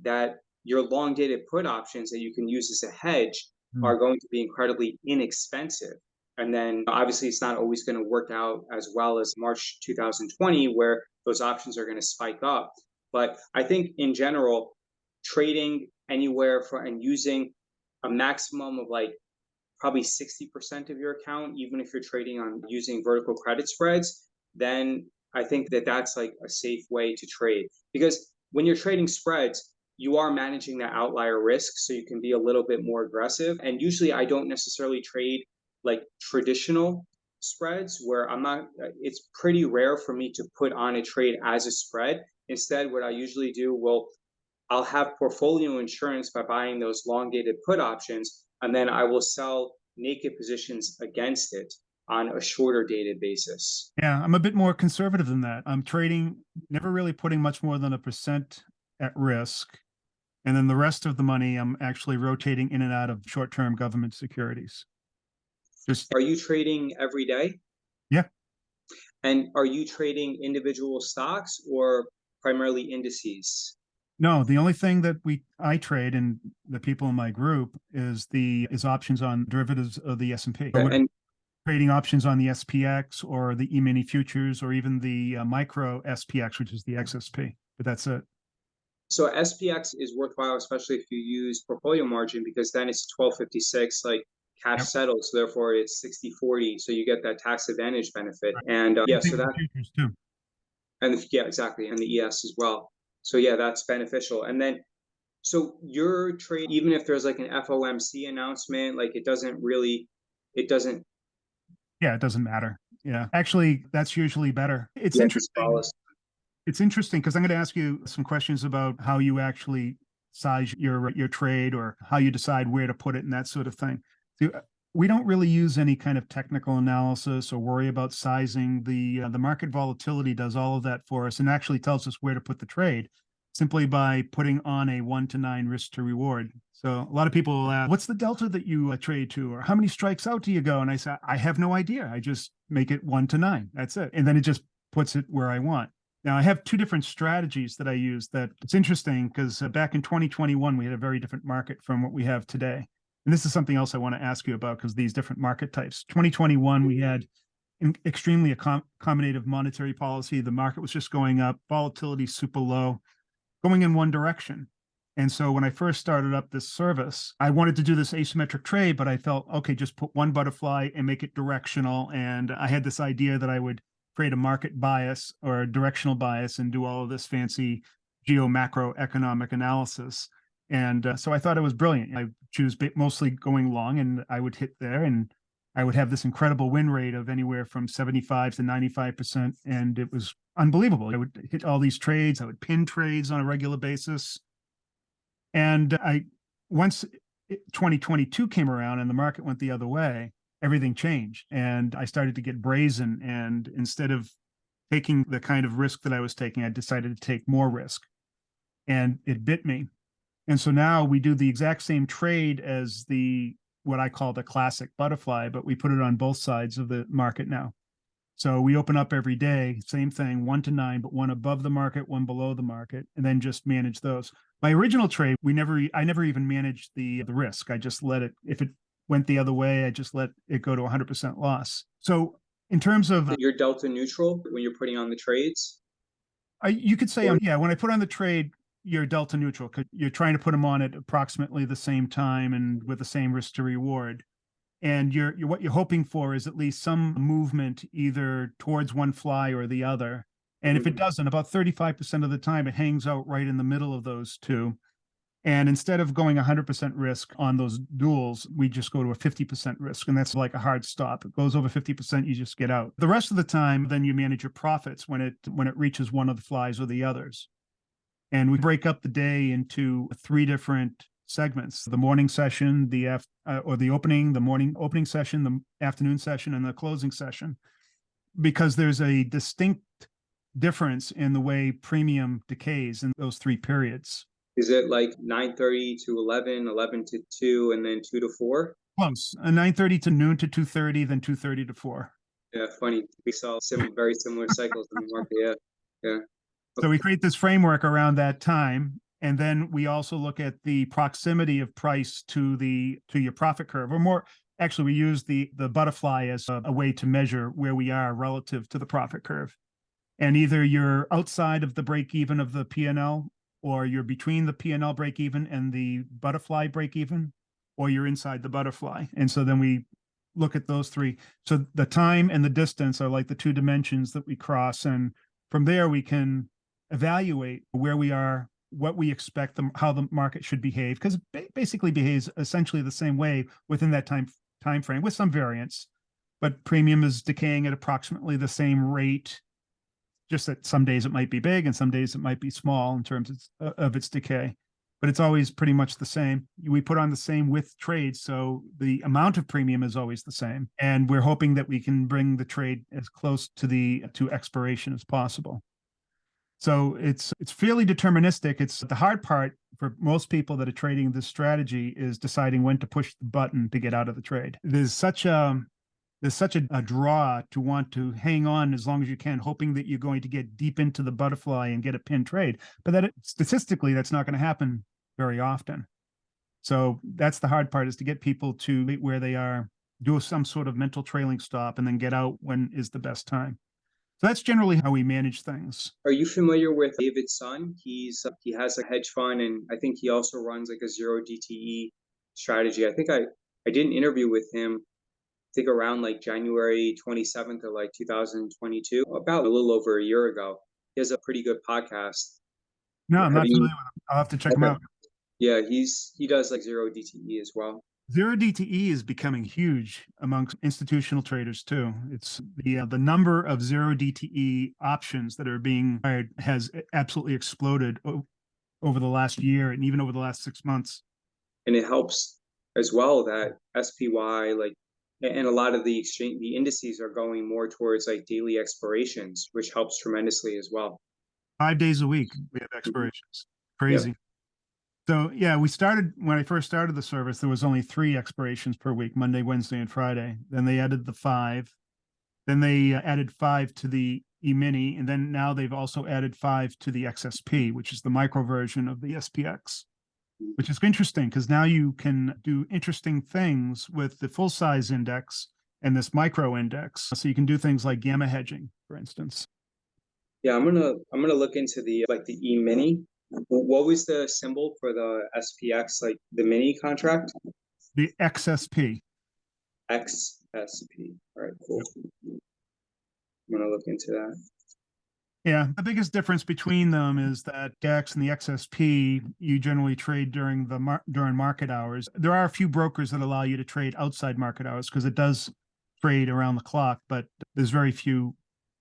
that your long dated put options that you can use as a hedge Mm. are going to be incredibly inexpensive. And then obviously it's not always going to work out as well as March 2020, where those options are going to spike up. But I think in general, trading anywhere for and using a maximum of like probably 60% of your account, even if you're trading on using vertical credit spreads, then I think that that's like a safe way to trade. Because when you're trading spreads, you are managing that outlier risk, so you can be a little bit more aggressive. And usually I don't necessarily trade like traditional spreads where it's pretty rare for me to put on a trade as a spread. Instead, what I usually do, I'll have portfolio insurance by buying those long dated put options, and then I will sell naked positions against it on a shorter dated basis. Yeah, I'm a bit more conservative than that. I'm trading, never really putting much more than a percent at risk. And then the rest of the money, I'm actually rotating in and out of short-term government securities. Just, Are you trading every day? yeah. And are you trading individual stocks or primarily indices? No, the only thing that I trade and the people in my group is options on derivatives of the S&P. So Okay, we're and trading options on the SPX or the E-mini futures or even the micro SPX, which is the XSP. But that's it. so SPX is worthwhile, especially if you use portfolio margin, because then it's 1256, like cash Yep. settled. So therefore it's 60/40. So you get that tax advantage benefit. And Same yeah, thing so with the that, futures too. and yeah, exactly. And the ES as well. So yeah, that's beneficial. And then, so your trade, even if there's like an FOMC announcement, like it doesn't, Yeah, it doesn't matter. Yeah. Actually, that's usually better. It's yeah, just interesting. follows. It's interesting because I'm going to ask you some questions about how you actually size your trade or how you decide where to put it and that sort of thing. So, we don't really use any kind of technical analysis or worry about sizing. The market volatility does all of that for us and actually tells us where to put the trade simply by putting on a 1 to 9 risk to reward. So a lot of people will ask, what's the delta that you trade to, or how many strikes out do you go? And I say, I have no idea. I just make it 1 to 9. That's it. And then it just puts it where I want. Now, I have two different strategies that I use. That it's interesting because back in 2021, we had a very different market from what we have today. And this is something else I want to ask you about because these different market types. 2021, we had extremely accommodative monetary policy. The market was just going up, volatility super low, going in one direction. And so when I first started up this service, I wanted to do this asymmetric trade, but I felt, okay, just put one butterfly and make it directional. And I had this idea that I would create a market bias or a directional bias and do all of this fancy geo macroeconomic analysis. And so I thought it was brilliant. I choose mostly going long and I would hit there and I would have this incredible win rate of anywhere from 75 to 95%. And it was unbelievable. I would hit all these trades. I would pin trades on a regular basis. And once 2022 came around and the market went the other way, everything changed. And I started to get brazen. And instead of taking the kind of risk that I was taking, I decided to take more risk. And it bit me. And so now we do the exact same trade as what I call the classic butterfly, but we put it on both sides of the market now. So we open up every day, same thing, 1 to 9, but one above the market, one below the market, and then just manage those. My original trade, I never even managed the risk. I just let it, if it went the other way, I just let it go to 100% loss. So in terms of, You're delta neutral when you're putting on the trades? you could say, Or yeah, when I put on the trade, you're delta neutral because you're trying to put them on at approximately the same time and with the same risk to reward. And you're what you're hoping for is at least some movement either towards one fly or the other. And if it doesn't, about 35% of the time, it hangs out right in the middle of those two. And instead of going 100% risk on those duels, we just go to a 50% risk. And that's like a hard stop. It goes over 50%, you just get out. The rest of the time, then you manage your profits when it reaches one of the flies or the others. And we break up the day into 3 different segments: the morning session, the morning opening session, the afternoon session, and the closing session, because there's a distinct difference in the way premium decays in those 3 periods. is it like 9:30 to 11, 11 to 2, and then 2 to 4? Close. 9:30 to noon to 2:30, then 2:30 to 4. Yeah, funny. We saw very similar cycles in the market. Yeah, yeah. So Okay. we create this framework around that time. And then we also look at the proximity of price to your profit curve, or more actually, we use the butterfly as a way to measure where we are relative to the profit curve. And either you're outside of the break even of the P&L, or you're between the P&L break even and the butterfly break even, or you're inside the butterfly. And so then we look at those three. So the time and the distance are like the 2 dimensions that we cross. And from there, we can evaluate where we are, what we expect, how the market should behave, because it basically behaves essentially the same way within that time frame with some variance. But premium is decaying at approximately the same rate, just that some days it might be big and some days it might be small in terms of its decay. But it's always pretty much the same. We put on the same width trades, so the amount of premium is always the same. And we're hoping that we can bring the trade as close to expiration as possible. So it's fairly deterministic. It's the hard part for most people that are trading this strategy is deciding when to push the button to get out of the trade. There's such a draw to want to hang on as long as you can, hoping that you're going to get deep into the butterfly and get a pin trade. But statistically, that's not going to happen very often. So that's the hard part, is to get people to meet where they are, do some sort of mental trailing stop, and then get out when is the best time. So that's generally how we manage things. Are you familiar with David's son? He has a hedge fund, and I think he also runs like a zero DTE strategy. I did an interview with him, I think around like January 27th of like 2022, about a little over a year ago. He has a pretty good podcast. No, I'm Have not you? familiar with them. I'll have to check them Okay. out. Yeah, he does like zero DTE as well. Zero DTE is becoming huge amongst institutional traders too. It's the number of zero DTE options that are being hired has absolutely exploded over the last year and even over the last 6 months. And it helps as well that SPY, like, and a lot of the indices are going more towards like daily expirations, which helps tremendously as well. 5 days a week we have Mhm. expirations. Yep. Crazy. So yeah, we started when I first started the service. There was only 3 expirations per week: Monday, Wednesday, and Friday. Then they added the 5. Then they added 5 to the E-mini, and then now they've also added 5 to the XSP, which is the micro version of the SPX, which is interesting because now you can do interesting things with the full size index and this micro index. So you can do things like gamma hedging, for instance. Yeah, I'm gonna look into the like the E mini. What was the symbol for the SPX, like the mini contract? The XSP. XSP. All right, cool. I'm gonna look into that. Yeah, the biggest difference between them is that DEX and the XSP, you generally trade during market hours. There are a few brokers that allow you to trade outside market hours because it does trade around the clock, but there's very few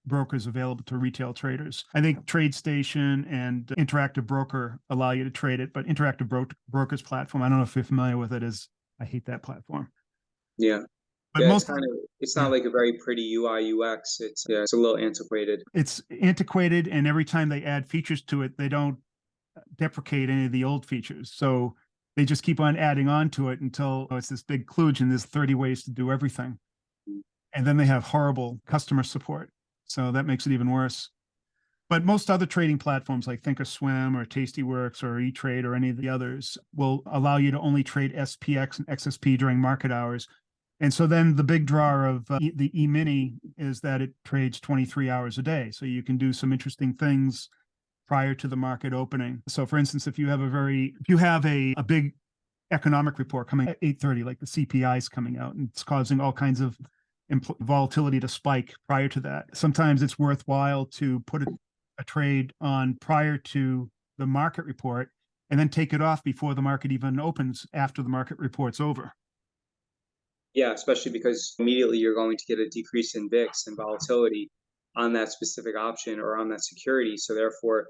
brokers available to retail traders. I think TradeStation and Interactive Broker allow you to trade it, but Broker's platform, I don't know if you're familiar with it, is I hate that platform. Yeah. But Yeah, most, it's not yeah, like a very pretty UI UX. It's a little antiquated. it's antiquated, and every time they add features to it, they don't deprecate any of the old features. So they just keep on adding on to it until it's this big kludge and there's 30 ways to do everything. And then they have horrible customer support. So that makes it even worse. But most other trading platforms like Thinkorswim or Tastyworks or E-Trade or any of the others will allow you to only trade SPX and XSP during market hours. And so then the big draw of the E-mini is that it trades 23 hours a day. So you can do some interesting things prior to the market opening. So for instance, if you have a big economic report coming at 8:30, like the CPI is coming out and it's causing all kinds of volatility to spike prior to that, sometimes it's worthwhile to put a trade on prior to the market report and then take it off before the market even opens after the market report's over. Yeah, especially because immediately you're going to get a decrease in VIX and volatility on that specific option or on that security. So therefore,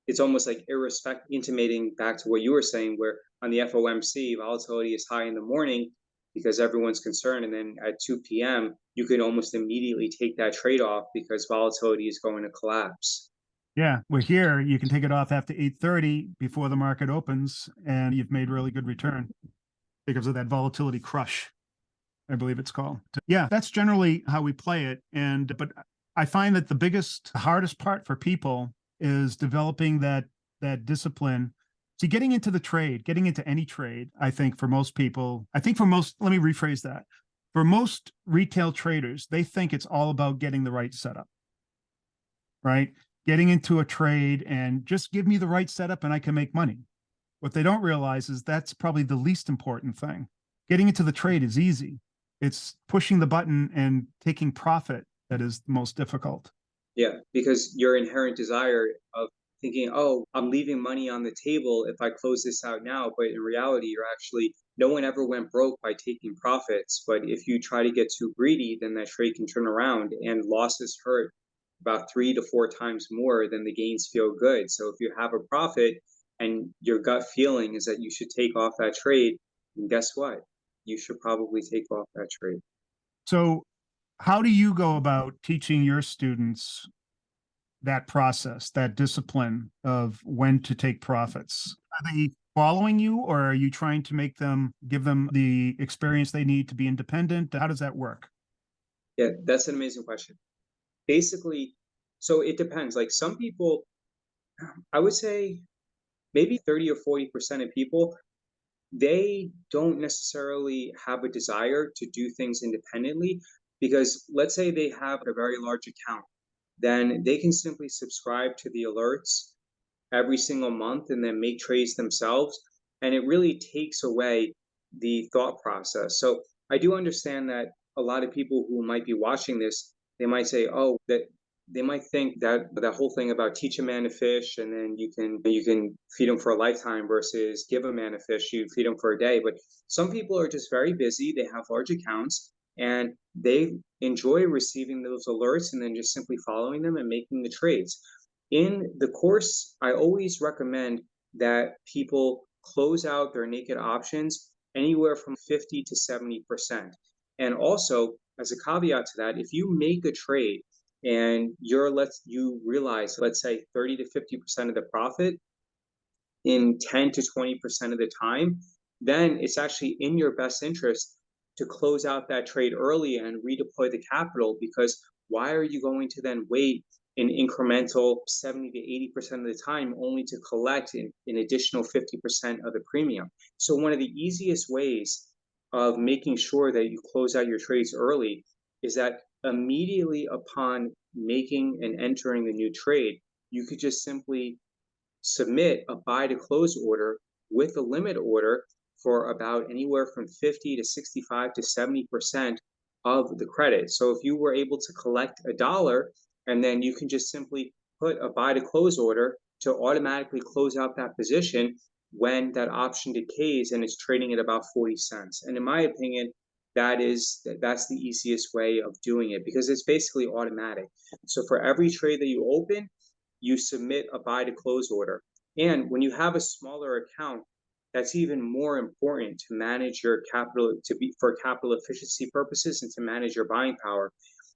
it's almost like irrespective, intimating back to what you were saying, where on the FOMC, volatility is high in the morning because everyone's concerned. And then at 2 p.m., you could almost immediately take that trade off because volatility is going to collapse. Yeah, we're here. You can take it off after 8:30 before the market opens, and you've made really good return because of that volatility crush, I believe it's called. Yeah, that's generally how we play it. But I find that the hardest part for people is developing that discipline. See, getting into the trade, getting into any trade, I think for most people, let me rephrase that. For most retail traders, they think it's all about getting the right setup, right? Getting into a trade and just give me the right setup and I can make money. What they don't realize is that's probably the least important thing. Getting into the trade is easy. It's pushing the button and taking profit that is the most difficult. Yeah, because your inherent desire of thinking, oh, I'm leaving money on the table if I close this out now. But in reality, no one ever went broke by taking profits. But if you try to get too greedy, then that trade can turn around and losses hurt about 3 to 4 times more than the gains feel good. So if you have a profit and your gut feeling is that you should take off that trade, then guess what? You should probably take off that trade. So, how do you go about teaching your students that process, that discipline of when to take profits? Are they following you, or are you trying to give them the experience they need to be independent? How does that work? Yeah, that's an amazing question. Basically, so it depends. Like some people, I would say maybe 30 or 40% of people, they don't necessarily have a desire to do things independently because let's say they have a very large account, then they can simply subscribe to the alerts every single month and then make trades themselves. And it really takes away the thought process. So I do understand that a lot of people who might be watching this, they might say, oh, that they might think that that whole thing about teach a man to fish and then you can feed him for a lifetime versus give a man a fish, you feed him for a day. But some people are just very busy, they have large accounts and they enjoy receiving those alerts and then just simply following them and making the trades. In the course, I always recommend that people close out their naked options anywhere from 50 to 70%. And also, as a caveat to that, if you make a trade and you realize, let's say 30 to 50% of the profit in 10 to 20% of the time, then it's actually in your best interest to close out that trade early and redeploy the capital because why are you going to then wait an incremental 70 to 80% of the time only to collect an additional 50% of the premium? So one of the easiest ways of making sure that you close out your trades early is that immediately upon making and entering the new trade, you could just simply submit a buy to close order with a limit order for about anywhere from 50 to 65 to 70% of the credit. So if you were able to collect a dollar and then you can just simply put a buy to close order to automatically close out that position when that option decays and it's trading at about 40 cents. And in my opinion, that's the easiest way of doing it because it's basically automatic. So for every trade that you open, you submit a buy to close order. And when you have a smaller account, that's even more important to manage your capital for capital efficiency purposes and to manage your buying power.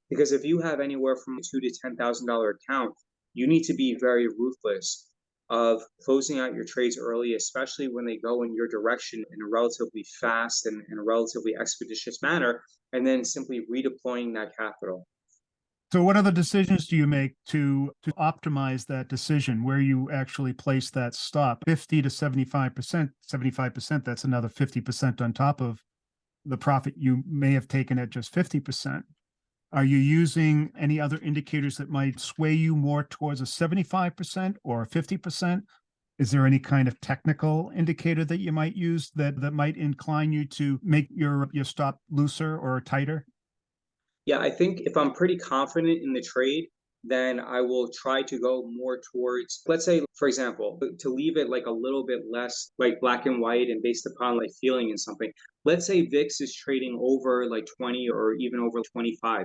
Because if you have anywhere from $2,000 to $10,000 account, you need to be very ruthless of closing out your trades early, especially when they go in your direction in a relatively fast and in a relatively expeditious manner, and then simply redeploying that capital. So what other decisions do you make to optimize that decision where you actually place that stop? 50 to 75%, 75%, that's another 50% on top of the profit you may have taken at just 50%. Are you using any other indicators that might sway you more towards a 75% or 50%? Is there any kind of technical indicator that you might use that might incline you to make your stop looser or tighter? Yeah, I think if I'm pretty confident in the trade, then I will try to go more towards, let's say, for example, to leave it like a little bit less like black and white and based upon like feeling in something. Let's say VIX is trading over like 20 or even over 25,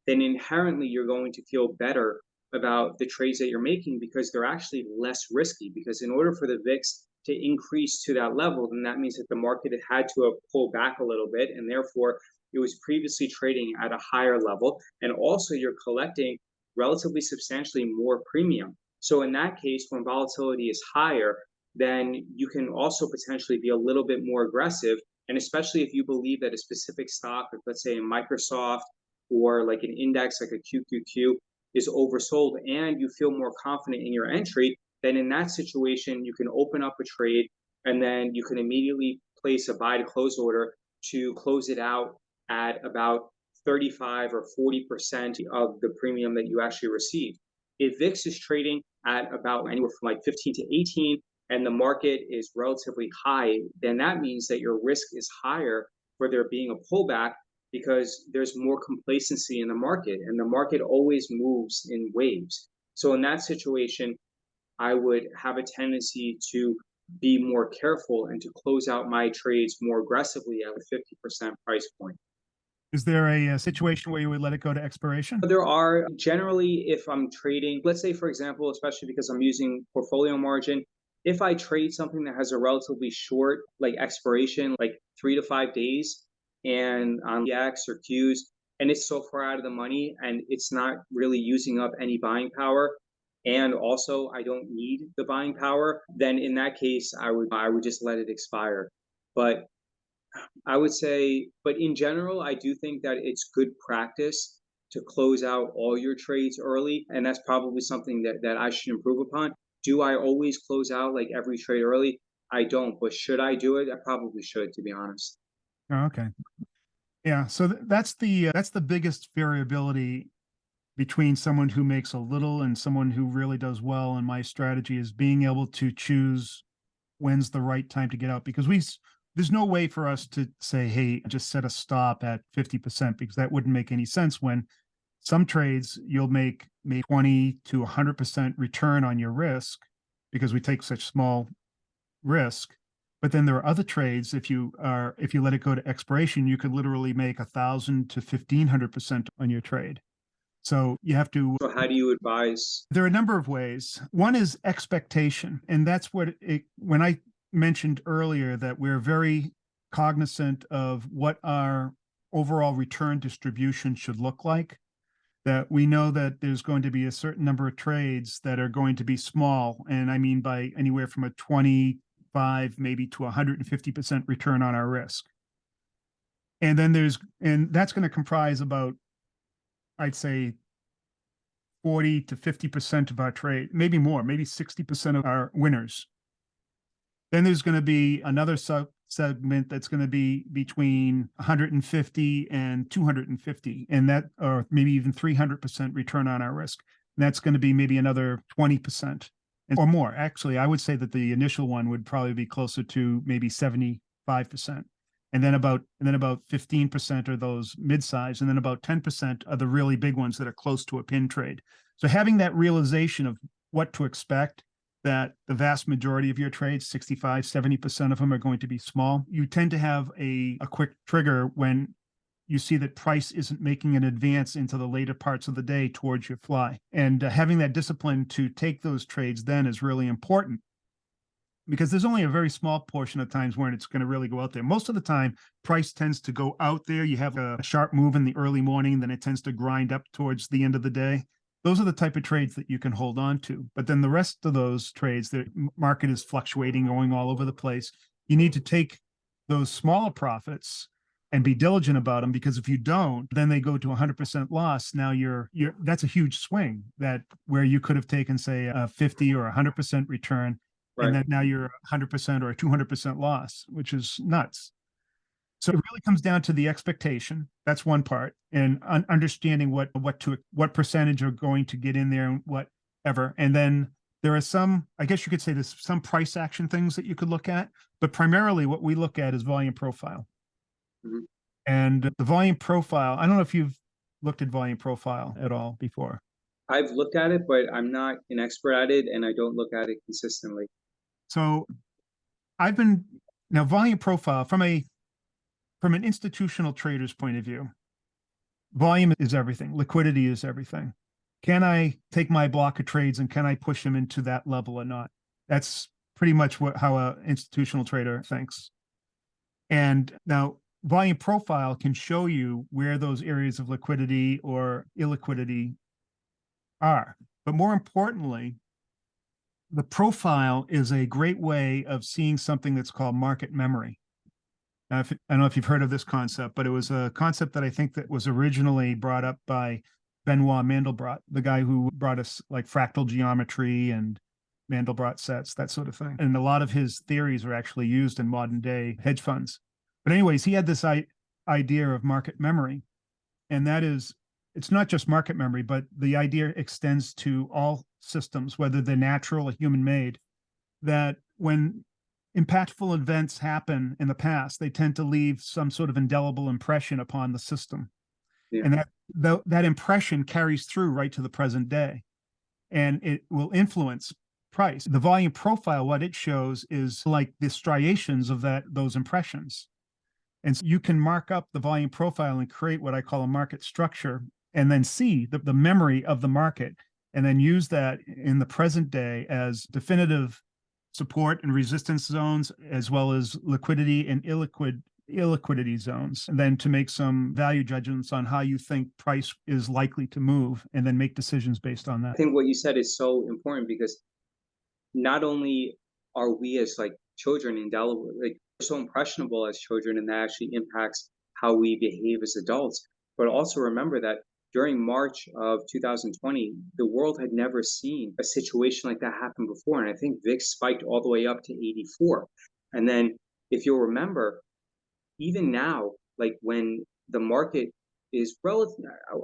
then inherently you're going to feel better about the trades that you're making because they're actually less risky. Because in order for the VIX to increase to that level, then that means that the market had to have pulled back a little bit, and therefore it was previously trading at a higher level, and also you're collecting relatively substantially more premium. So in that case, when volatility is higher, then you can also potentially be a little bit more aggressive. And especially if you believe that a specific stock, like let's say Microsoft or like an index like a QQQ is oversold and you feel more confident in your entry, then in that situation, you can open up a trade and then you can immediately place a buy to close order to close it out at about 35 or 40% of the premium that you actually receive. If VIX is trading at about anywhere from like 15 to 18 and the market is relatively high, then that means that your risk is higher for there being a pullback because there's more complacency in the market and the market always moves in waves. So in that situation, I would have a tendency to be more careful and to close out my trades more aggressively at a 50% price point. Is there a situation where you would let it go to expiration? There are generally, if I'm trading, let's say, for example, especially because I'm using portfolio margin, if I trade something that has a relatively short like expiration, like 3 to 5 days, and on X or Qs, and it's so far out of the money and it's not really using up any buying power, and also I don't need the buying power, then in that case I would just let it expire. But I would say, but in general, I do think that it's good practice to close out all your trades early, and that's probably something that I should improve upon. Do I always close out like every trade early? I don't, but should I do it? I probably should, to be honest. Oh, okay. Yeah. So that's the biggest variability between someone who makes a little and someone who really does well. And my strategy is being able to choose when's the right time to get out, because there's no way for us to say, hey, just set a stop at 50%, because that wouldn't make any sense. When some trades you'll make maybe 20 to 100% return on your risk because we take such small risk. But then there are other trades, if you let it go to expiration, you could literally make 1,000 to 1,500% on your trade. So you have to, So how do you advise? there are a number of ways. One is expectation. And that's when I mentioned earlier that we're very cognizant of what our overall return distribution should look like, that we know that there's going to be a certain number of trades that are going to be small. And I mean by anywhere from a 25, maybe to 150% return on our risk. And that's going to comprise about, I'd say, 40 to 50% of our trade, maybe more, maybe 60% of our winners. Then there's going to be another segment that's going to be between 150 and 250, and that, or maybe even 300% return on our risk. And that's going to be maybe another 20% or more. Actually, I would say that the initial one would probably be closer to maybe 75%. And then about 15% are those mid-size, and then about 10% are the really big ones that are close to a pin trade. So having that realization of what to expect, that the vast majority of your trades, 65, 70% of them are going to be small, you tend to have a quick trigger when you see that price isn't making an advance into the later parts of the day towards your fly. And having that discipline to take those trades then is really important, because there's only a very small portion of times when it's going to really go out there. Most of the time, price tends to go out there. You have a sharp move in the early morning, then it tends to grind up towards the end of the day. Those are the type of trades that you can hold on to. But then the rest of those trades, the market is fluctuating, going all over the place. You need to take those smaller profits and be diligent about them, because if you don't, then they go to 100% loss. Now that's a huge swing, that where you could have taken, say, a 50 or 100% return, Right. and then now you're 100% or a 200% loss, which is nuts. So it really comes down to the expectation. That's one part, and understanding what percentage are going to get in there and whatever. And then there are some, I guess you could say, there's some price action things that you could look at, but primarily what we look at is volume profile. Mhm. And the volume profile, I don't know if you've looked at volume profile at all before. I've looked at it, but I'm not an expert at it, and I don't look at it consistently. So I've been now volume profile from an institutional trader's point of view, volume is everything. Liquidity is everything. Can I take my block of trades and can I push them into that level or not? That's pretty much how an institutional trader thinks. And now volume profile can show you where those areas of liquidity or illiquidity are. But more importantly, the profile is a great way of seeing something that's called market memory. I don't know if you've heard of this concept, but it was a concept that I think that was originally brought up by Benoit Mandelbrot, the guy who brought us like fractal geometry and Mandelbrot sets, that sort of thing. And a lot of his theories are actually used in modern day hedge funds. But anyways, he had this idea of market memory. And that is, it's not just market memory, but the idea extends to all systems, whether they're natural or human made, that when impactful events happen in the past, they tend to leave some sort of indelible impression upon the system. Yeah. And that impression carries through right to the present day, and it will influence price. The volume profile, what it shows is like the striations of those impressions. And so you can mark up the volume profile and create what I call a market structure, and then see the memory of the market, and then use that in the present day as definitive support and resistance zones, as well as liquidity and illiquid illiquidity zones, and then to make some value judgments on how you think price is likely to move, and then make decisions based on I that. think what you said is so important because not only are we as like children indelible, like we're so impressionable as children, and that actually impacts how we behave as adults. But also remember that during March of 2020, the world had never seen a situation like that happen before. And I think VIX spiked all the way up to 84. And then, if you'll remember, even now, like when the market is relative,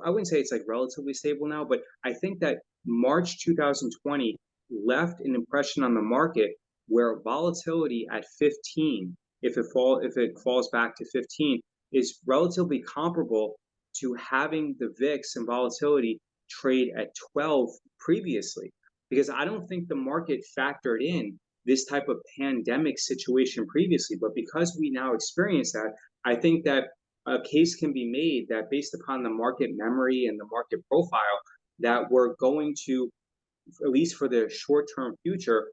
I wouldn't say it's like relatively stable now, but I think that March 2020 left an impression on the market where volatility at 15, if it falls back to 15, is relatively comparable to having the VIX and volatility trade at 12 previously. Because I don't think the market factored in this type of pandemic situation previously, but because we now experience that, I think that a case can be made that based upon the market memory and the market profile, that we're going to, at least for the short term future,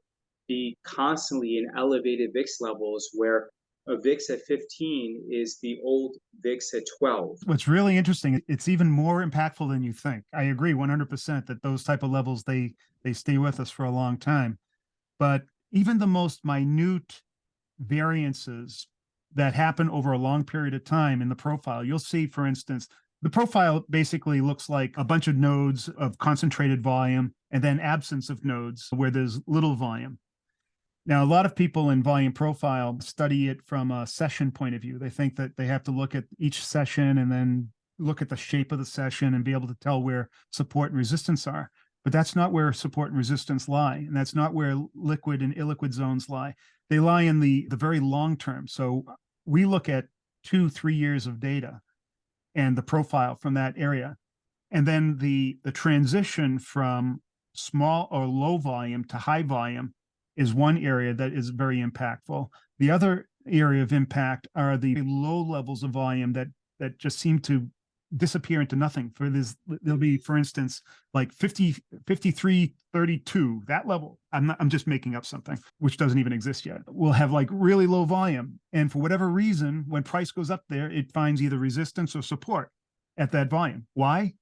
be constantly in elevated VIX levels where a VIX at 15 is the old VIX at 12. What's really interesting, it's even more impactful than you think. I agree 100% that those type of levels, they stay with us for a long time. But even the most minute variances that happen over a long period of time in the profile, you'll see, for instance, the profile basically looks like a bunch of nodes of concentrated volume and then absence of nodes where there's little volume. Now, a lot of people in volume profile study it from a session point of view. They think that they have to look at each session and then look at the shape of the session and be able to tell where support and resistance are. But that's not where support and resistance lie. And that's not where liquid and illiquid zones lie. They lie in the very long term. So we look at 2-3 years of data and the profile from that area. And then the transition from small or low volume to high volume is one area that is very impactful. The other area of impact are the low levels of volume that just seem to disappear into nothing. There'll be, for instance, like 50, 53, 32, that level. I'm just making up something, which doesn't even exist yet. We'll have like really low volume. And for whatever reason, when price goes up there, it finds either resistance or support at that volume. Why?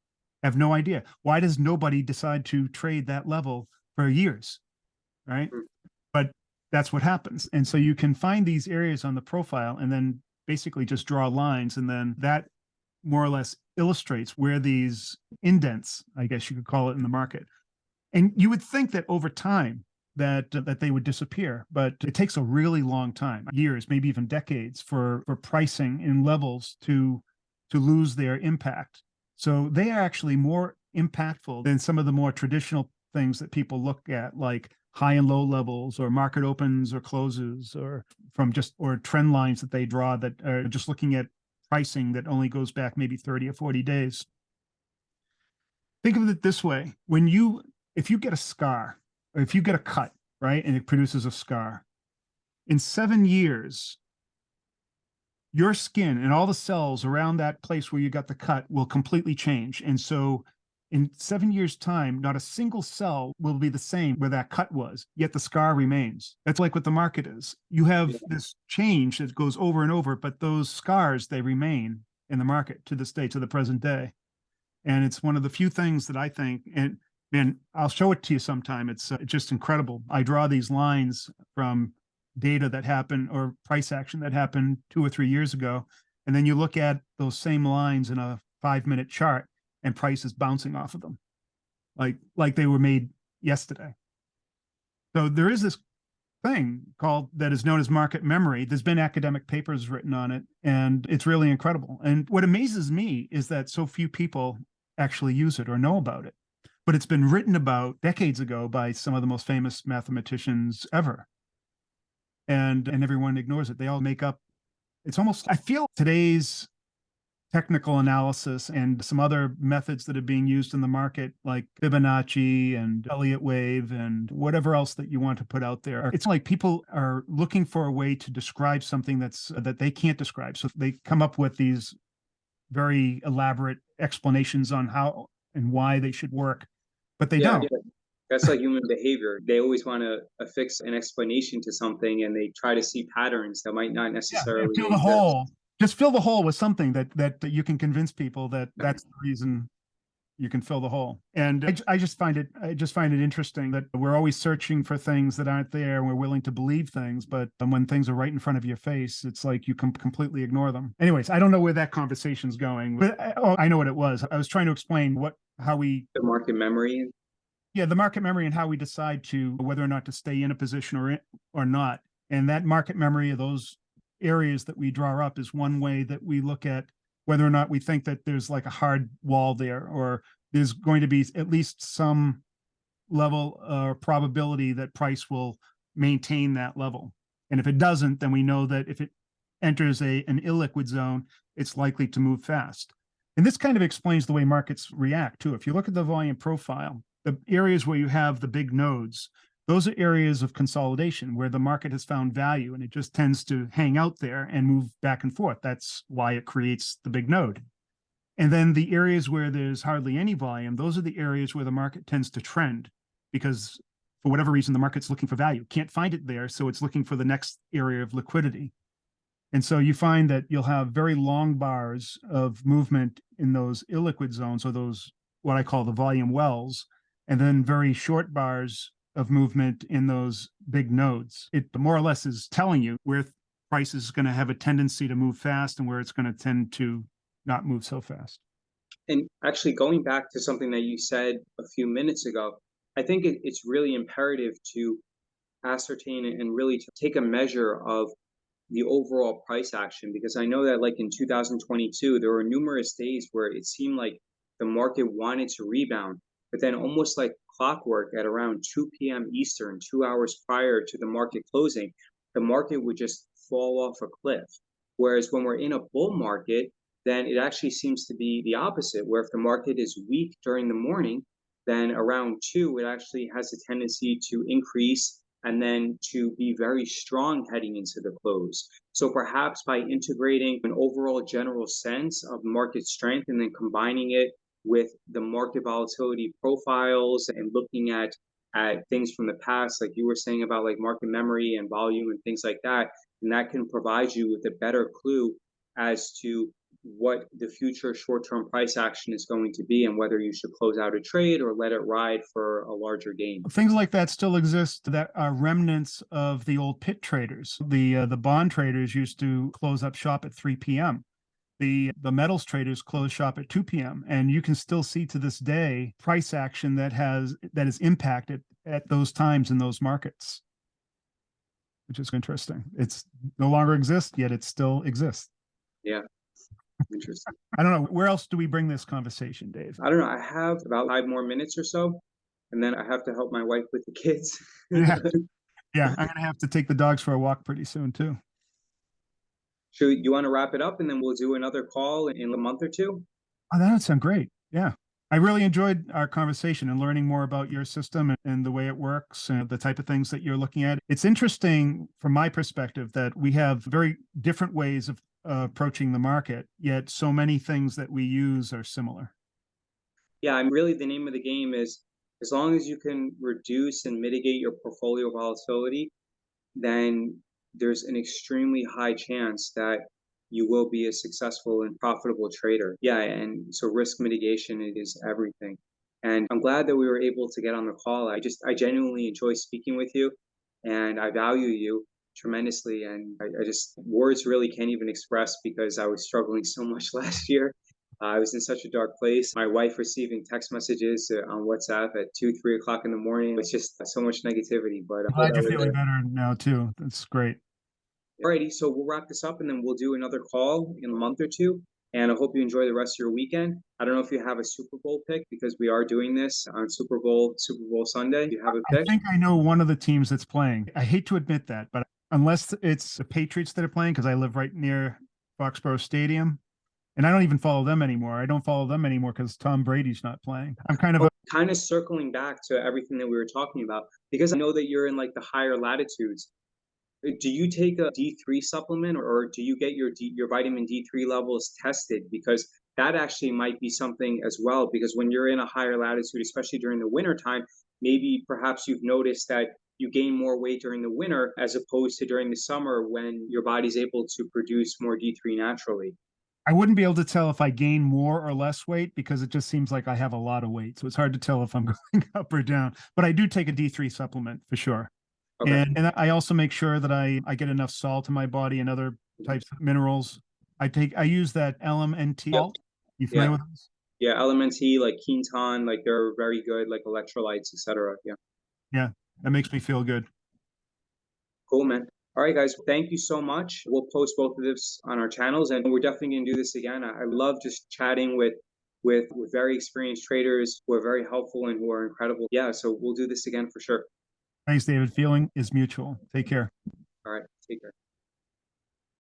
I have no idea. Why does nobody decide to trade that level for years? Right? But that's what happens. And so you can find these areas on the profile and then basically just draw lines. And then that more or less illustrates where these indents, I guess you could call it, in the market. And you would think that over time that they would disappear, but it takes a really long time, years, maybe even decades, for pricing in levels to lose their impact. So they are actually more impactful than some of the more traditional things that people look at, like high and low levels or market opens or closes, or trend lines that they draw that are just looking at pricing that only goes back maybe 30 or 40 days. Think of it this way. If you get a scar, or if you get a cut, right, and it produces a scar, in 7 years, your skin and all the cells around that place where you got the cut will completely change. And so in 7 years' time, not a single cell will be the same where that cut was, yet the scar remains. That's like what the market is. You have this change that goes over and over, but those scars, they remain in the market to this day, to the present day. And it's one of the few things that I think, and man, I'll show it to you sometime. It's just incredible. I draw these lines from data that happened, or price action that happened 2 or 3 years ago. And then you look at those same lines in a 5-minute chart, and price is bouncing off of them like they were made yesterday. So there is this thing that is known as market memory. There's been academic papers written on it, and it's really incredible. And what amazes me is that so few people actually use it or know about it. But it's been written about decades ago by some of the most famous mathematicians ever. And everyone ignores it. They all make up. It's almost, I feel today's technical analysis and some other methods that are being used in the market, like Fibonacci and Elliott wave and whatever else that you want to put out there. It's like people are looking for a way to describe something that they can't describe. So they come up with these very elaborate explanations on how and why they should work, but they don't. That's like human behavior. They always want to affix an explanation to something, and they try to see patterns that might not Yeah, necessarily fill the exist. hole. Just fill the hole with something that you can convince people that that's the reason you can fill the hole. And I just find it interesting that we're always searching for things that aren't there, and we're willing to believe things, but when things are right in front of your face, it's like you can completely ignore them. Anyways, I don't know where that conversation's going, but I know what it was. I was trying to explain how we The market memory. yeah, the market memory and how we decide to whether or not to stay in a position or not. And that market memory of those areas that we draw up is one way that we look at whether or not we think that there's like a hard wall there, or there's going to be at least some level or probability that price will maintain that level. And if it doesn't, then we know that if it enters an illiquid zone, it's likely to move fast. And this kind of explains the way markets react too. If you look at the volume profile, the areas where you have the big nodes, those are areas of consolidation where the market has found value, and it just tends to hang out there and move back and forth. That's why it creates the big node. And then the areas where there's hardly any volume, those are the areas where the market tends to trend, because for whatever reason, the market's looking for value, can't find it there. So it's looking for the next area of liquidity. And so you find that you'll have very long bars of movement in those illiquid zones, or those, what I call the volume wells, and then very short bars of movement in those big nodes. It more or less is telling you where price is going to have a tendency to move fast and where it's going to tend to not move so fast. And actually, going back to something that you said a few minutes ago, I think it's really imperative to ascertain and really to take a measure of the overall price action, because I know that like in 2022 there were numerous days where it seemed like the market wanted to rebound, but then almost like clockwork at around 2 p.m. Eastern, 2 hours prior to the market closing, the market would just fall off a cliff. Whereas when we're in a bull market, then it actually seems to be the opposite, where if the market is weak during the morning, then around 2 it actually has a tendency to increase and then to be very strong heading into the close. So perhaps by integrating an overall general sense of market strength and then combining it with the market volatility profiles and looking at things from the past, like you were saying about like market memory and volume and things like that, and that can provide you with a better clue as to what the future short-term price action is going to be and whether you should close out a trade or let it ride for a larger gain. Things like that still exist, that are remnants of the old pit traders. The bond traders used to close up shop at 3 p.m. The metals traders close shop at 2 p.m. And you can still see to this day price action that is impacted at those times in those markets, which is interesting. It's no longer exists, yet it still exists. Yeah, interesting. I don't know. Where else do we bring this conversation, Dave? I don't know. I have about 5 more minutes or so, and then I have to help my wife with the kids. Yeah. Yeah. I'm going to have to take the dogs for a walk pretty soon, too. Should you want to wrap it up and then we'll do another call in a month or two? Oh, that would sound great. Yeah. I really enjoyed our conversation and learning more about your system and the way it works and the type of things that you're looking at. It's interesting from my perspective that we have very different ways of approaching the market, yet so many things that we use are similar. Yeah, I'm really the name of the game is as long as you can reduce and mitigate your portfolio volatility, then there's an extremely high chance that you will be a successful and profitable trader. Yeah, and so risk mitigation is everything. And I'm glad that we were able to get on the call. I genuinely enjoy speaking with you and I value you tremendously. And I just, words really can't even express because I was struggling so much last year. I was in such a dark place. My wife receiving text messages on WhatsApp at 2, 3 o'clock in the morning. It's just so much negativity. But I'm glad you're feeling better now, too. That's great. alrighty, so we'll wrap this up and then we'll do another call in a month or two. And I hope you enjoy the rest of your weekend. I don't know if you have a Super Bowl pick because we are doing this on Super Bowl Sunday. Do you have a I pick? think I know one of the teams that's playing. I hate to admit that, but unless it's the Patriots that are playing, because I live right near Foxborough Stadium, and I don't even follow them anymore. I don't follow them anymore because Tom Brady's not playing. I'm kind of Kind of circling back to everything that we were talking about, because I know that you're in like the higher latitudes. Do you take a D3 supplement or do you get your vitamin D3 levels tested? Because that actually might be something as well, because when you're in a higher latitude, especially during the winter time, maybe perhaps you've noticed that you gain more weight during the winter as opposed to during the summer when your body's able to produce more D3 naturally. I wouldn't be able to tell if I gain more or less weight because it just seems like I have a lot of weight. So it's hard to tell if I'm going up or down. But I do take a D3 supplement for sure. Okay. And I also make sure that I get enough salt in my body and other types of minerals. I use that LMNT Yep. salt. You Yeah. familiar with this? Yeah. LMNT, like Quinton, like they're very good, like electrolytes, etc. Yeah. Yeah, that makes me feel good. Cool, man. All right, guys. Thank you so much. We'll post both of this on our channels, and we're definitely going to do this again. I love just chatting with very experienced traders who are very helpful and who are incredible. Yeah, so we'll do this again for sure. Thanks, David. Feeling is mutual. Take care. All right, take care.